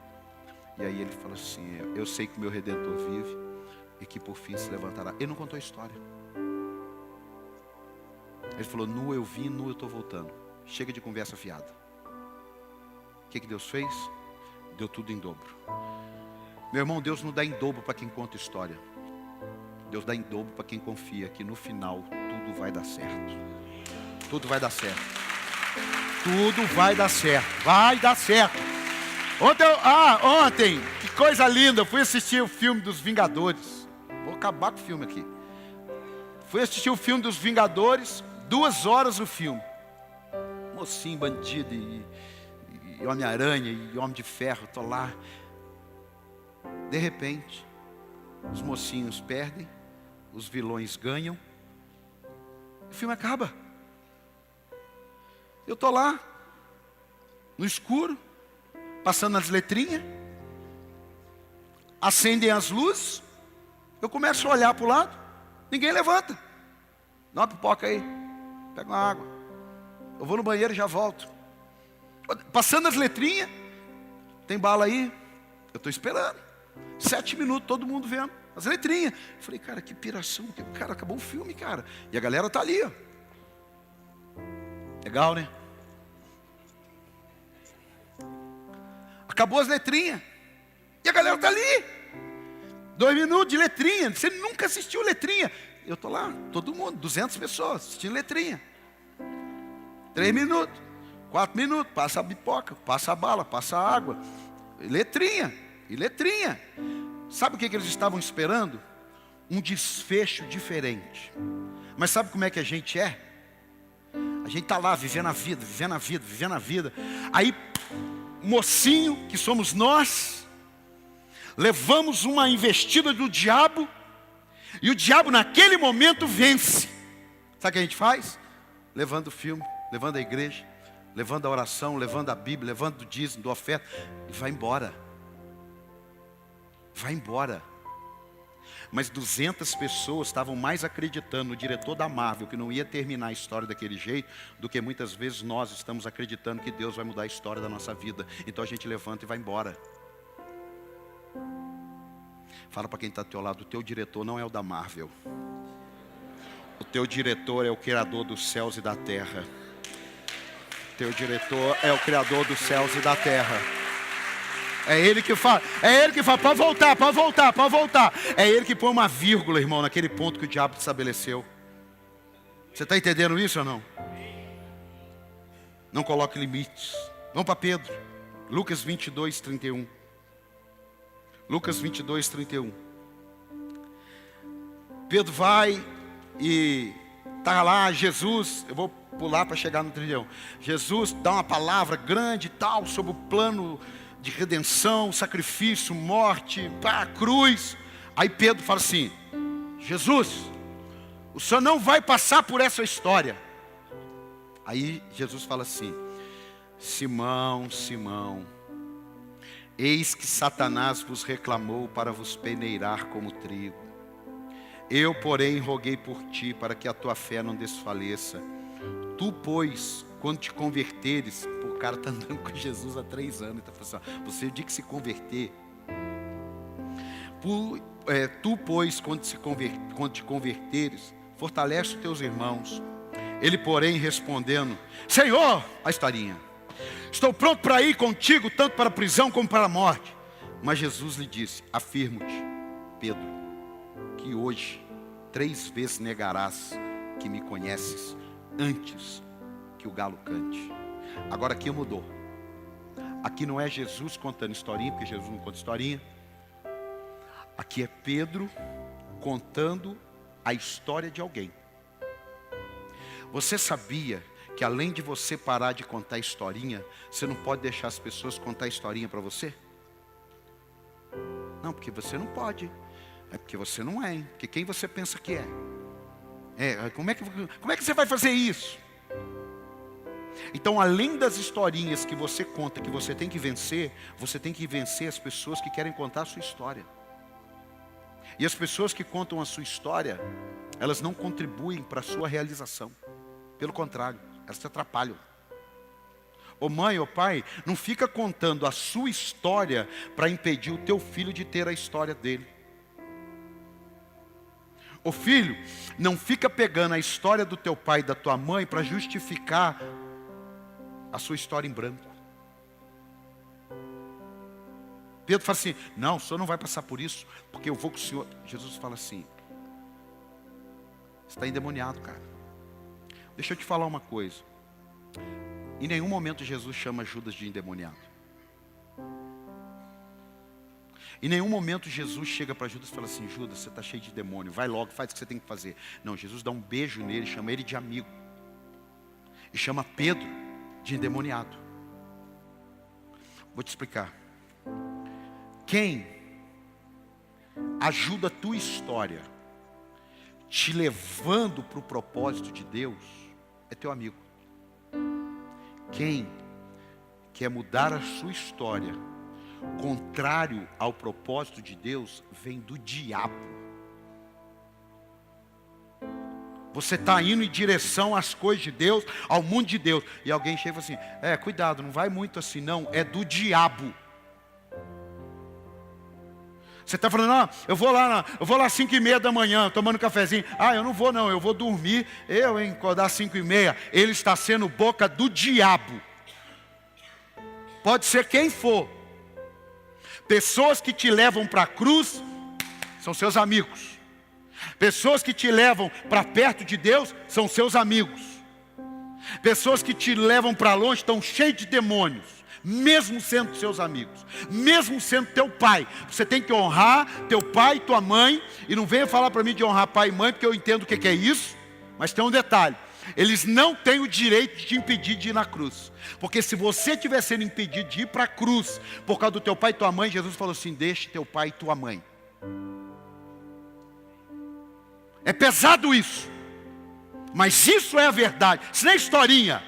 E aí ele fala assim, eu sei que meu Redentor vive e que por fim se levantará. Ele não contou a história. Ele falou, nu eu vim, nu eu estou voltando. Chega de conversa fiada. O que Deus fez? Deu tudo em dobro. Meu irmão, Deus não dá em dobro para quem conta história. Deus dá em dobro para quem confia que no final tudo vai dar certo. Tudo vai dar certo. Tudo vai dar certo. Vai dar certo. Ontem, que coisa linda, eu fui assistir o filme dos Vingadores. Vou acabar com o filme aqui. Fui assistir o filme dos Vingadores, 2 horas o filme. Mocinho, bandido e Homem-Aranha e Homem de Ferro, estou lá. De repente, os mocinhos perdem, os vilões ganham, o filme acaba. Eu estou lá, no escuro, passando as letrinhas, acendem as luzes, eu começo a olhar para o lado, ninguém levanta. Dá uma pipoca aí, pega uma água, eu vou no banheiro e já volto. Passando as letrinhas, tem bala aí, eu estou esperando. 7 minutos, todo mundo vendo as letrinhas. Eu falei, cara, que piração, cara, acabou o filme, cara. E a galera tá ali, ó. Legal, né? Acabou as letrinhas. E a galera tá ali. 2 minutos de letrinha. Você nunca assistiu letrinha. Eu tô lá, todo mundo, 200 pessoas assistindo letrinha. 3 minutos, 4 minutos, passa a pipoca, passa a bala, passa a água. Letrinha. E letrinha. Sabe o que eles estavam esperando? Um desfecho diferente. Mas sabe como é que a gente é? A gente está lá vivendo a vida, vivendo a vida, vivendo a vida. Aí, mocinho, que somos nós, levamos uma investida do diabo, e o diabo naquele momento vence. Sabe o que a gente faz? Levando o filme, levando a igreja, levando a oração, levando a Bíblia, levando o dízimo, do oferta, e vai embora. Vai embora. Mas 200 pessoas estavam mais acreditando no diretor da Marvel, que não ia terminar a história daquele jeito, do que muitas vezes nós estamos acreditando que Deus vai mudar a história da nossa vida. Então a gente levanta e vai embora. Fala para quem está ao teu lado, o teu diretor não é o da Marvel. O teu diretor é o Criador dos céus e da terra. O teu diretor é o Criador dos céus e da terra. É Ele que fala, pode voltar, pode voltar, pode voltar. É Ele que põe uma vírgula, irmão, naquele ponto que o diabo estabeleceu. Você está entendendo isso ou não? Não coloque limites. Vamos para Pedro, Lucas 22, 31. Lucas 22, 31. Pedro vai e está lá Jesus, eu vou pular para chegar no 31. Jesus dá uma palavra grande e tal, sobre o plano de redenção, sacrifício, morte, cruz. Aí Pedro fala assim, Jesus, o Senhor não vai passar por essa história. Aí Jesus fala assim, Simão, Simão, eis que Satanás vos reclamou para vos peneirar como trigo. Eu, porém, roguei por ti, para que a tua fé não desfaleça. Tu, pois, quando te converteres, o cara está andando com Jesus há 3 anos, está falando assim, você o dia que se converter, tu, pois, quando te converteres, fortalece os teus irmãos. Ele, porém, respondendo, Senhor, a historinha, estou pronto para ir contigo, tanto para a prisão como para a morte. Mas Jesus lhe disse, afirmo-te, Pedro, que hoje 3 vezes negarás que me conheces, antes que o galo cante. Agora aqui mudou. Aqui não é Jesus contando historinha, porque Jesus não conta historinha. Aqui é Pedro contando a história de alguém. Você sabia que além de você parar de contar historinha, você não pode deixar as pessoas contar historinha para você? Não, porque você não pode. É porque você não é, hein? Porque quem você pensa que é? Como é que você vai fazer isso? Então, além das historinhas que você conta, que você tem que vencer, você tem que vencer as pessoas que querem contar a sua história. E as pessoas que contam a sua história, elas não contribuem para a sua realização. Pelo contrário, elas te atrapalham. Ô mãe, ô pai, não fica contando a sua história para impedir o teu filho de ter a história dele. Ô filho, não fica pegando a história do teu pai e da tua mãe para justificar a sua história em branco. Pedro fala assim, não, o senhor não vai passar por isso, porque eu vou com o senhor. Jesus fala assim, você está endemoniado, cara. Deixa eu te falar uma coisa. Em nenhum momento Jesus chama Judas de endemoniado. Em nenhum momento Jesus chega para Judas e fala assim, Judas, você está cheio de demônio, vai logo, faz o que você tem que fazer. Não, Jesus dá um beijo nele, chama ele de amigo. E chama Pedro de endemoniado. Vou te explicar. Quem ajuda a tua história, te levando para o propósito de Deus, é teu amigo. Quem quer mudar a sua história, contrário ao propósito de Deus, vem do diabo. Você está indo em direção às coisas de Deus, ao mundo de Deus, e alguém chega e fala assim, cuidado, não vai muito assim não, é do diabo. Você está falando, eu vou lá às 5:30 da manhã, tomando um cafezinho. Eu não vou não, eu vou dormir, acordar às 5:30. Ele está sendo boca do diabo. Pode ser quem for. Pessoas que te levam para a cruz, são seus amigos. Pessoas que te levam para perto de Deus, são seus amigos. Pessoas que te levam para longe, estão cheios de demônios. Mesmo sendo seus amigos, mesmo sendo teu pai, você tem que honrar teu pai e tua mãe. E não venha falar para mim de honrar pai e mãe, porque eu entendo o que é isso. Mas tem um detalhe, eles não têm o direito de te impedir de ir na cruz. Porque se você estiver sendo impedido de ir para a cruz por causa do teu pai e tua mãe, Jesus falou assim, deixe teu pai e tua mãe. É pesado isso, mas isso é a verdade, isso não é historinha.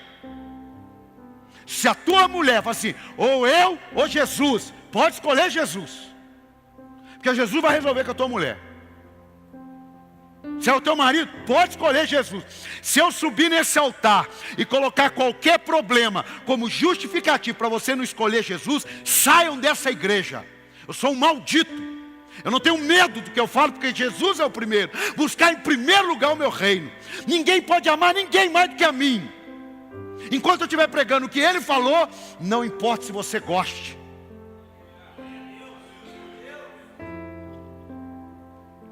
Se a tua mulher fala assim, ou eu ou Jesus, pode escolher Jesus. Porque Jesus vai resolver com a tua mulher. Se é o teu marido, pode escolher Jesus. Se eu subir nesse altar e colocar qualquer problema como justificativo para você não escolher Jesus, saiam dessa igreja. Eu sou um maldito. Eu não tenho medo do que eu falo, porque Jesus é o primeiro. Buscar em primeiro lugar o meu reino. Ninguém pode amar ninguém mais do que a mim. Enquanto eu estiver pregando o que ele falou, não importa se você goste.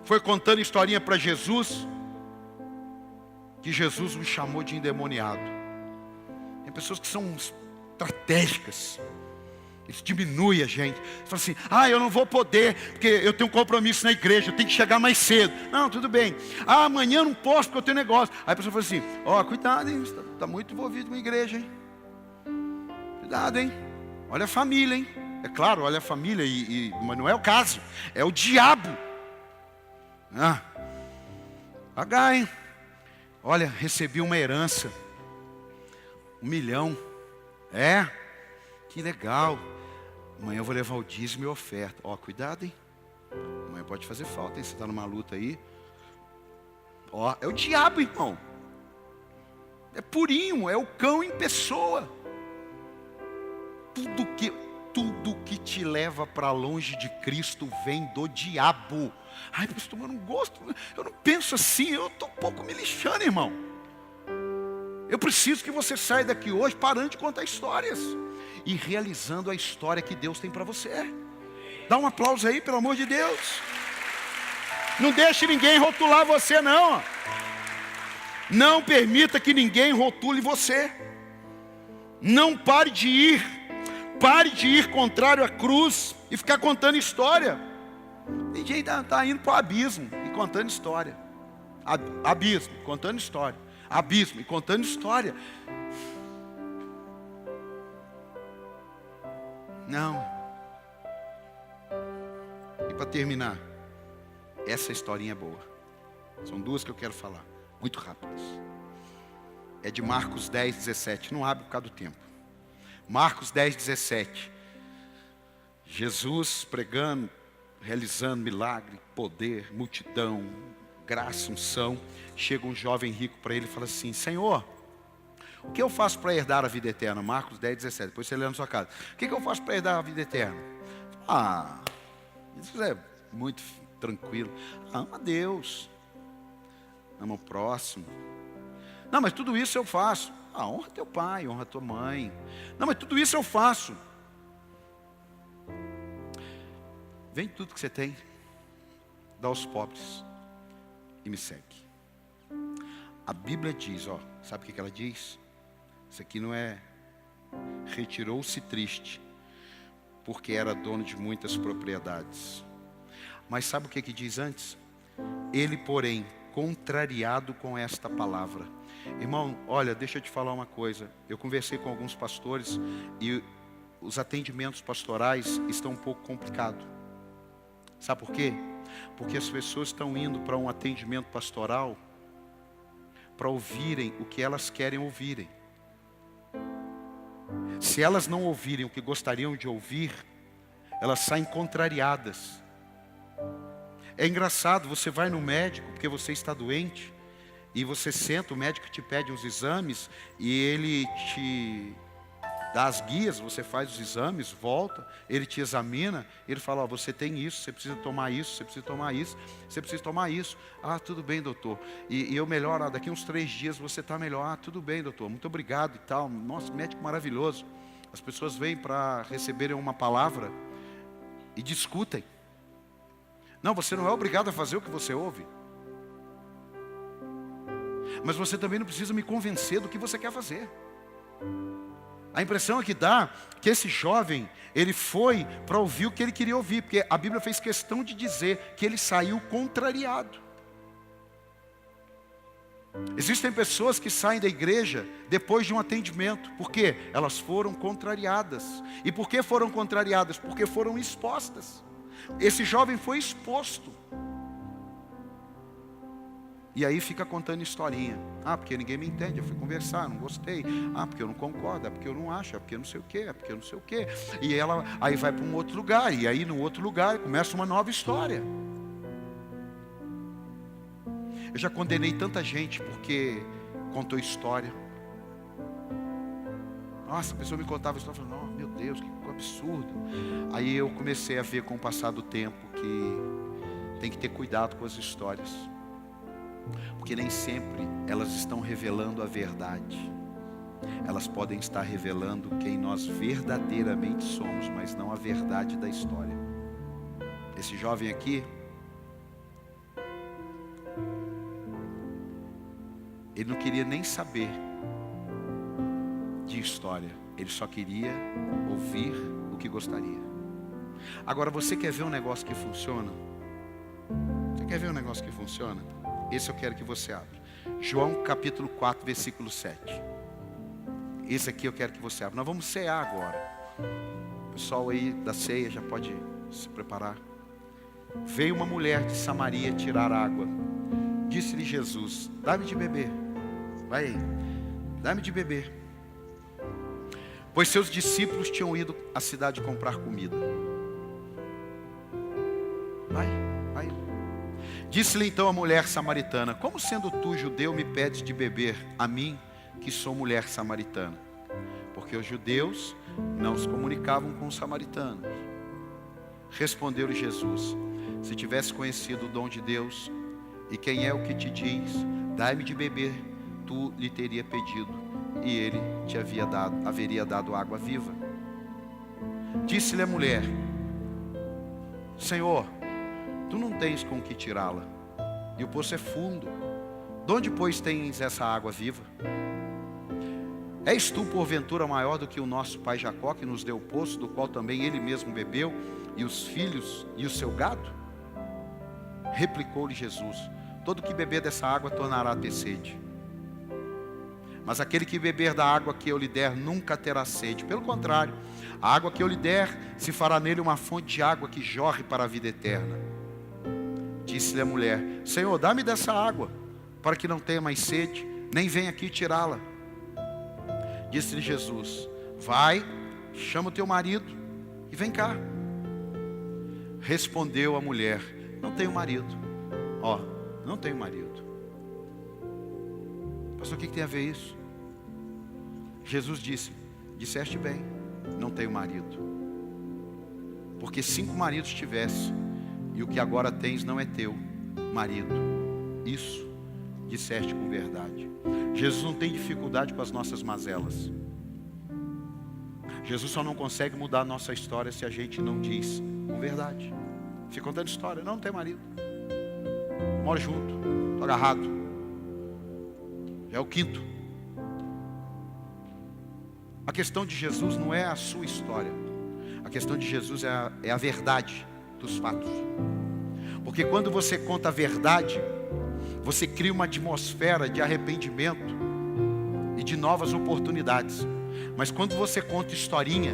Foi contando historinha para Jesus, que Jesus me chamou de endemoniado. Tem pessoas que são estratégicas. Eles diminuem a gente. Eles falam assim, eu não vou poder, porque eu tenho um compromisso na igreja, eu tenho que chegar mais cedo. Não, tudo bem. Amanhã eu não posso porque eu tenho negócio. Aí a pessoa fala assim, cuidado, hein, você está muito envolvido com a igreja, hein. Cuidado, hein. Olha a família, hein. É claro, olha a família, mas não é o caso. É o diabo. Pagar, hein. Olha, recebi uma herança. 1 milhão. Que legal. Amanhã eu vou levar o dízimo e a oferta. Cuidado, hein. Amanhã pode fazer falta, hein. Você está numa luta aí. É o diabo, irmão. É purinho, é o cão em pessoa. Tudo que te leva para longe de Cristo vem do diabo. Pastor, eu não gosto, eu não penso assim, eu estou um pouco me lixando, irmão. Eu preciso que você saia daqui hoje parando de contar histórias e realizando a história que Deus tem para você. Dá um aplauso aí, pelo amor de Deus. Não deixe ninguém rotular você, não. Não permita que ninguém rotule você. Não pare de ir. Pare de ir contrário à cruz e ficar contando história. Tem gente que está indo para o abismo e contando história. Abismo, contando história. Abismo e contando história. Não. E para terminar, essa historinha é boa. São duas que eu quero falar, muito rápidas. É de Marcos 10, 17. Não abre por causa do tempo. Marcos 10, 17. Jesus pregando, realizando milagre, poder, multidão, graça, unção. Chega um jovem rico para ele e fala assim, Senhor, o que eu faço para herdar a vida eterna? Marcos 10, 17. Depois você lê na sua casa. O que eu faço para herdar a vida eterna? Isso é muito tranquilo. Ama a Deus. Ama o próximo. Não, mas tudo isso eu faço. Honra teu pai, honra tua mãe. Não, mas tudo isso eu faço. Vende tudo que você tem, dá aos pobres e me segue. A Bíblia diz, sabe o que ela diz? Isso aqui não é, retirou-se triste, porque era dono de muitas propriedades. Mas sabe o que diz antes? Ele, porém, contrariado com esta palavra. Irmão, olha, deixa eu te falar uma coisa. Eu conversei com alguns pastores e os atendimentos pastorais estão um pouco complicados. Sabe por quê? Porque as pessoas estão indo para um atendimento pastoral para ouvirem o que elas querem ouvirem. Se elas não ouvirem o que gostariam de ouvir, elas saem contrariadas. É engraçado, você vai no médico porque você está doente e você senta, o médico te pede uns exames e ele te dá as guias, você faz os exames, volta, ele te examina, ele fala, você tem isso, você precisa tomar isso, você precisa tomar isso, você precisa tomar isso. Tudo bem, doutor. E eu melhoro, daqui uns 3 dias você está melhor. Tudo bem, doutor, muito obrigado e tal. Nossa, médico maravilhoso. As pessoas vêm para receberem uma palavra e discutem. Não, você não é obrigado a fazer o que você ouve. Mas você também não precisa me convencer do que você quer fazer. A impressão é que dá que esse jovem, ele foi para ouvir o que ele queria ouvir, porque a Bíblia fez questão de dizer que ele saiu contrariado. Existem pessoas que saem da igreja depois de um atendimento, porque elas foram contrariadas. E por que foram contrariadas? Porque foram expostas. Esse jovem foi exposto. E aí fica contando historinha. Ah, porque ninguém me entende, eu fui conversar, não gostei. Ah, porque eu não concordo, é porque eu não acho, é porque eu não sei o quê, é porque eu não sei o quê. E ela aí vai para um outro lugar, e aí no outro lugar começa uma nova história. Eu já condenei tanta gente porque contou história. Nossa, a pessoa me contava história, eu falava, meu Deus, que absurdo. Aí eu comecei a ver com o passar do tempo que tem que ter cuidado com as histórias. Porque nem sempre elas estão revelando a verdade. Elas podem estar revelando quem nós verdadeiramente somos, mas não a verdade da história. Esse jovem aqui, ele não queria nem saber de história. Ele só queria ouvir o que gostaria. Agora, você quer ver um negócio que funciona? Você quer ver um negócio que funciona? Esse eu quero que você abra. João capítulo 4, versículo 7. Esse aqui eu quero que você abra. Nós vamos cear agora. O pessoal aí da ceia já pode se preparar. Veio uma mulher de Samaria tirar água. Disse-lhe Jesus, dá-me de beber. Vai aí, dá-me de beber. Pois seus discípulos tinham ido à cidade comprar comida. Vai. Disse-lhe então a mulher samaritana, como sendo tu judeu me pedes de beber a mim, que sou mulher samaritana? Porque os judeus não se comunicavam com os samaritanos. Respondeu-lhe Jesus, se tivesse conhecido o dom de Deus, e quem é o que te diz, dai-me de beber, tu lhe teria pedido, e ele te haveria dado água viva. Disse-lhe a mulher, Senhor, tu não tens com que tirá-la, e o poço é fundo. De onde, pois, tens essa água viva? És tu, porventura, maior do que o nosso pai Jacó, que nos deu o poço, do qual também ele mesmo bebeu, e os filhos e o seu gado? Replicou-lhe Jesus, todo que beber dessa água tornará a ter sede. Mas aquele que beber da água que eu lhe der nunca terá sede. Pelo contrário, a água que eu lhe der se fará nele uma fonte de água que jorre para a vida eterna. Disse-lhe a mulher, Senhor, dá-me dessa água, para que não tenha mais sede, nem venha aqui tirá-la. Disse-lhe Jesus, vai, chama o teu marido e vem cá. Respondeu a mulher, não tenho marido. Não tenho marido. Pastor, o que tem a ver isso? Jesus disse, disseste bem, não tenho marido. Porque 5 maridos tivesse, e o que agora tens não é teu marido. Isso disseste com verdade. Jesus não tem dificuldade com as nossas mazelas. Jesus só não consegue mudar a nossa história se a gente não diz com verdade. Fica contando história, não tem marido. Mora junto, estou agarrado. Já é o 5º. A questão de Jesus não é a sua história. A questão de Jesus é a verdade dos fatos. Porque quando você conta a verdade, você cria uma atmosfera de arrependimento e de novas oportunidades. Mas quando você conta historinha,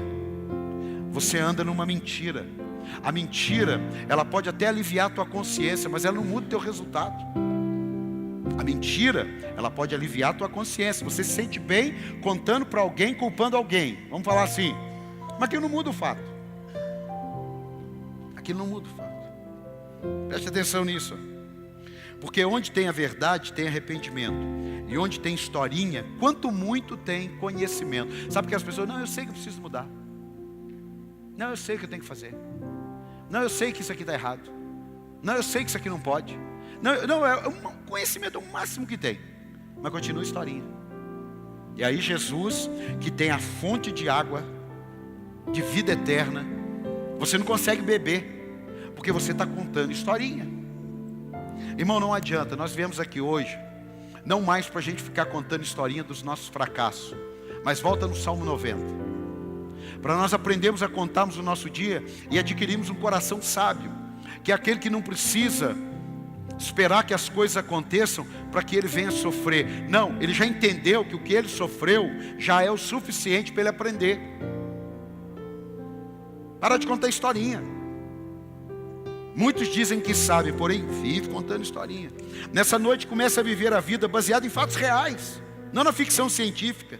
você anda numa mentira. A mentira, ela pode até aliviar a tua consciência, mas ela não muda o teu resultado. A mentira, ela pode aliviar a tua consciência. Você se sente bem contando para alguém, culpando alguém. Vamos falar assim. Mas aquilo não muda o fato. Aquilo não muda o fato. Preste atenção nisso. Porque onde tem a verdade, tem arrependimento. E onde tem historinha, quanto muito tem conhecimento. Sabe que as pessoas, não, eu sei que eu preciso mudar. Não, eu sei o que eu tenho que fazer. Não, eu sei que isso aqui está errado. Não, eu sei que isso aqui não pode. Não, é um conhecimento, é o máximo que tem. Mas continua a historinha. E aí Jesus, que tem a fonte de água, de vida eterna, você não consegue beber, porque você está contando historinha. Irmão, não adianta, nós viemos aqui hoje, não mais para a gente ficar contando historinha dos nossos fracassos, mas volta no Salmo 90. Para nós aprendermos a contarmos o nosso dia e adquirirmos um coração sábio, que é aquele que não precisa esperar que as coisas aconteçam para que ele venha sofrer. Não, ele já entendeu que o que ele sofreu já é o suficiente para ele aprender. Para de contar historinha. Muitos dizem que sabem, porém vive contando historinha. Nessa noite comece a viver a vida baseada em fatos reais, não na ficção científica.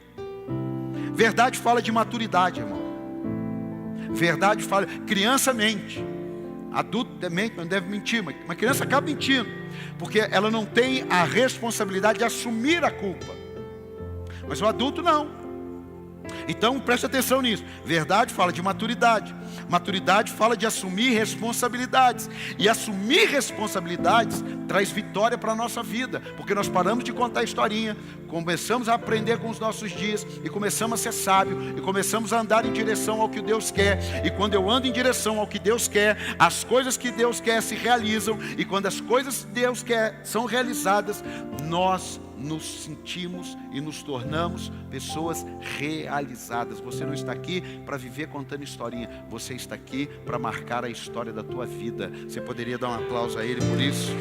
Verdade fala de maturidade, irmão. Verdade fala, criança mente. Adulto mente, não deve mentir, mas uma criança acaba mentindo, porque ela não tem a responsabilidade de assumir a culpa. Mas o adulto não. Então preste atenção nisso. Verdade fala de maturidade. Maturidade fala de assumir responsabilidades. E assumir responsabilidades traz vitória para a nossa vida, porque nós paramos de contar historinha, começamos a aprender com os nossos dias, e começamos a ser sábio, e começamos a andar em direção ao que Deus quer. E quando eu ando em direção ao que Deus quer, as coisas que Deus quer se realizam. E quando as coisas que Deus quer são realizadas, nós nos sentimos e nos tornamos pessoas realizadas. Você não está aqui para viver contando historinha, você está aqui para marcar a história da tua vida. Você poderia dar um aplauso a Ele por isso?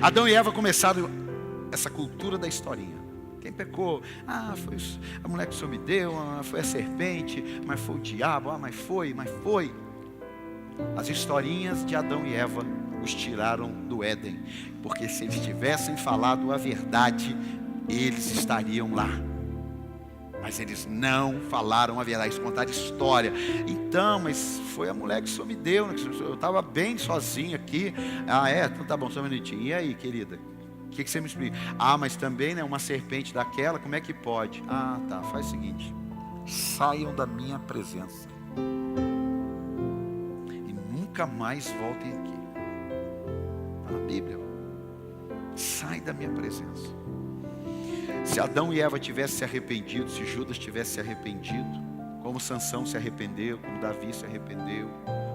Adão e Eva começaram essa cultura da historinha. Quem pecou? Foi a mulher que o Senhor me deu, foi a serpente, mas foi o diabo, mas foi. As historinhas de Adão e Eva os tiraram do Éden, porque se eles tivessem falado a verdade, eles estariam lá. Mas eles não falaram a verdade, eles contaram história. Então, mas foi a mulher que o Senhor me deu, eu estava bem sozinho aqui. Então tá bom, só um minutinho. E aí, querida? O que você me explica? Mas também, né, uma serpente daquela, como é que pode? Tá, faz o seguinte: saiam da minha presença e nunca mais voltem aqui. Está na Bíblia. Sai da minha presença. Se Adão e Eva tivessem se arrependido, se Judas tivesse se arrependido, como Sansão se arrependeu, como Davi se arrependeu,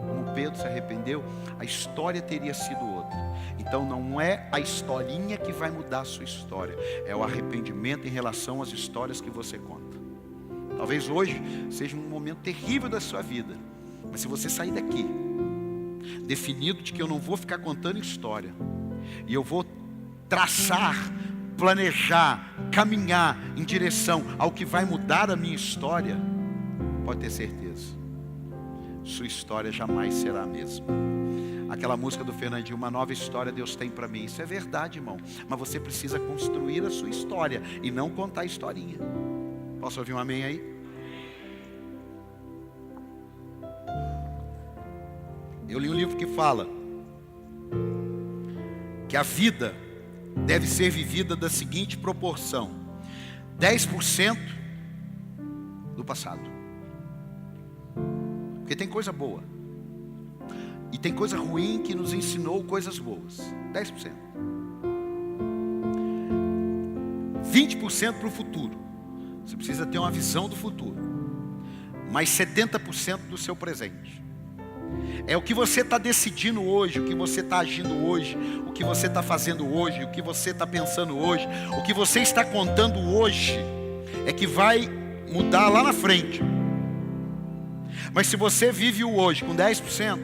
como Pedro se arrependeu, a história teria sido outra. Então não é a historinha que vai mudar a sua história, é o arrependimento em relação às histórias que você conta. Talvez hoje seja um momento terrível da sua vida, mas se você sair daqui definido de que eu não vou ficar contando história, e eu vou traçar, planejar, caminhar em direção ao que vai mudar a minha história, pode ter certeza, sua história jamais será a mesma. Aquela música do Fernandinho, uma nova história Deus tem para mim. Isso é verdade, irmão, mas você precisa construir a sua história e não contar historinha. Posso ouvir um amém aí? Eu li um livro que fala que a vida deve ser vivida da seguinte proporção: 10% do passado. Porque tem coisa boa e tem coisa ruim que nos ensinou coisas boas. 10%. 20% para o futuro. Você precisa ter uma visão do futuro. Mais 70% do seu presente. É o que você está decidindo hoje, o que você está agindo hoje, o que você está fazendo hoje, o que você está pensando hoje, o que você está contando hoje, é que vai mudar lá na frente. Mas se você vive o hoje com 10%,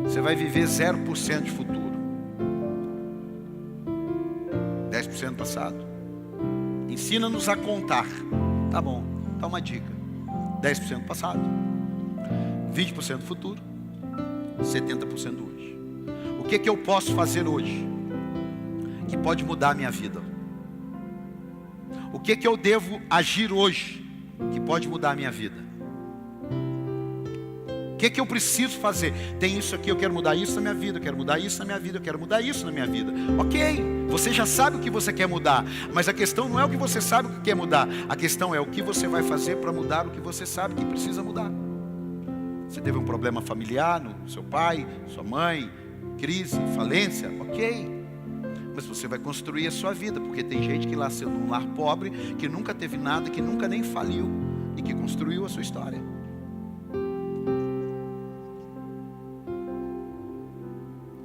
você vai viver 0% de futuro. 10% passado. Ensina-nos a contar. Tá bom, tá uma dica. 10% passado, 20% futuro, 70% hoje. O que eu posso fazer hoje que pode mudar a minha vida? O que eu devo agir hoje que pode mudar a minha vida? O que eu preciso fazer? Tem isso aqui, eu quero mudar isso na minha vida, eu quero mudar isso na minha vida, eu quero mudar isso na minha vida. Ok, você já sabe o que você quer mudar, mas a questão não é o que você sabe o que quer mudar, a questão é o que você vai fazer para mudar o que você sabe que precisa mudar. Você teve um problema familiar, no seu pai, sua mãe, crise, falência, ok, mas você vai construir a sua vida, porque tem gente que nasceu num lar pobre, que nunca teve nada, que nunca nem faliu e que construiu a sua história.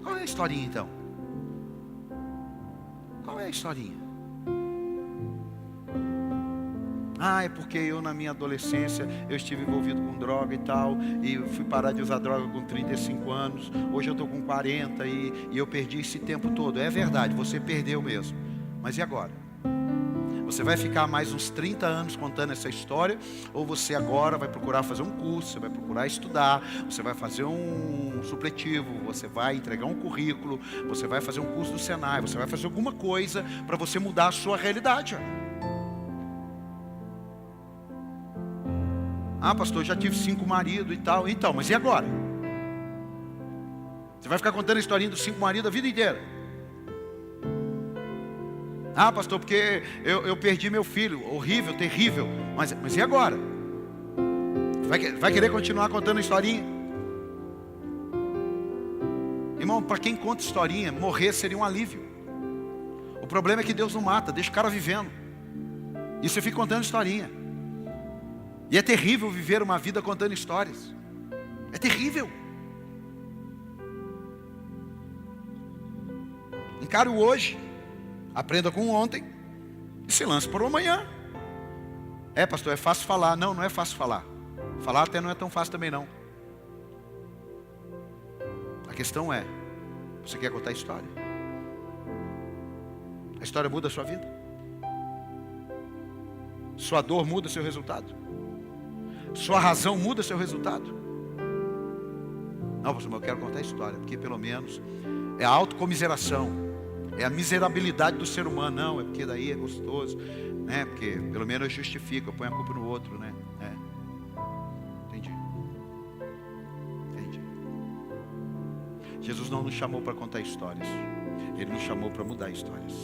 Qual é a historinha então? Qual é a historinha? É porque eu na minha adolescência eu estive envolvido com droga e tal, e eu fui parar de usar droga com 35 anos, hoje eu estou com 40 e eu perdi esse tempo todo. É verdade, você perdeu mesmo, mas e agora? Você vai ficar mais uns 30 anos contando essa história, ou você agora vai procurar fazer um curso, você vai procurar estudar, você vai fazer um supletivo, você vai entregar um currículo, você vai fazer um curso do Senai, você vai fazer alguma coisa para você mudar a sua realidade. Ah, pastor, eu já tive 5 maridos e tal. Então, mas e agora? Você vai ficar contando a historinha dos 5 maridos a vida inteira? Ah, pastor, porque eu perdi meu filho. Horrível, terrível. Mas e agora? Vai querer continuar contando a historinha? Irmão, para quem conta historinha, morrer seria um alívio. O problema é que Deus não mata, deixa o cara vivendo. E você fica contando historinha. E é terrível viver uma vida contando histórias. É terrível. Encare o hoje. Aprenda com o ontem. E se lance para o amanhã. É, pastor, é fácil falar. Não, não é fácil falar. Falar até não é tão fácil também não. A questão é, você quer contar a história? A história muda a sua vida? Sua dor muda seu resultado? Sua razão muda seu resultado? Não, pastor, mas eu quero contar a história, porque pelo menos é a autocomiseração, é a miserabilidade do ser humano. Não, é porque daí é gostoso, né? Porque pelo menos eu justifico, eu ponho a culpa no outro, né? Entendi. Jesus não nos chamou para contar histórias, Ele nos chamou para mudar histórias.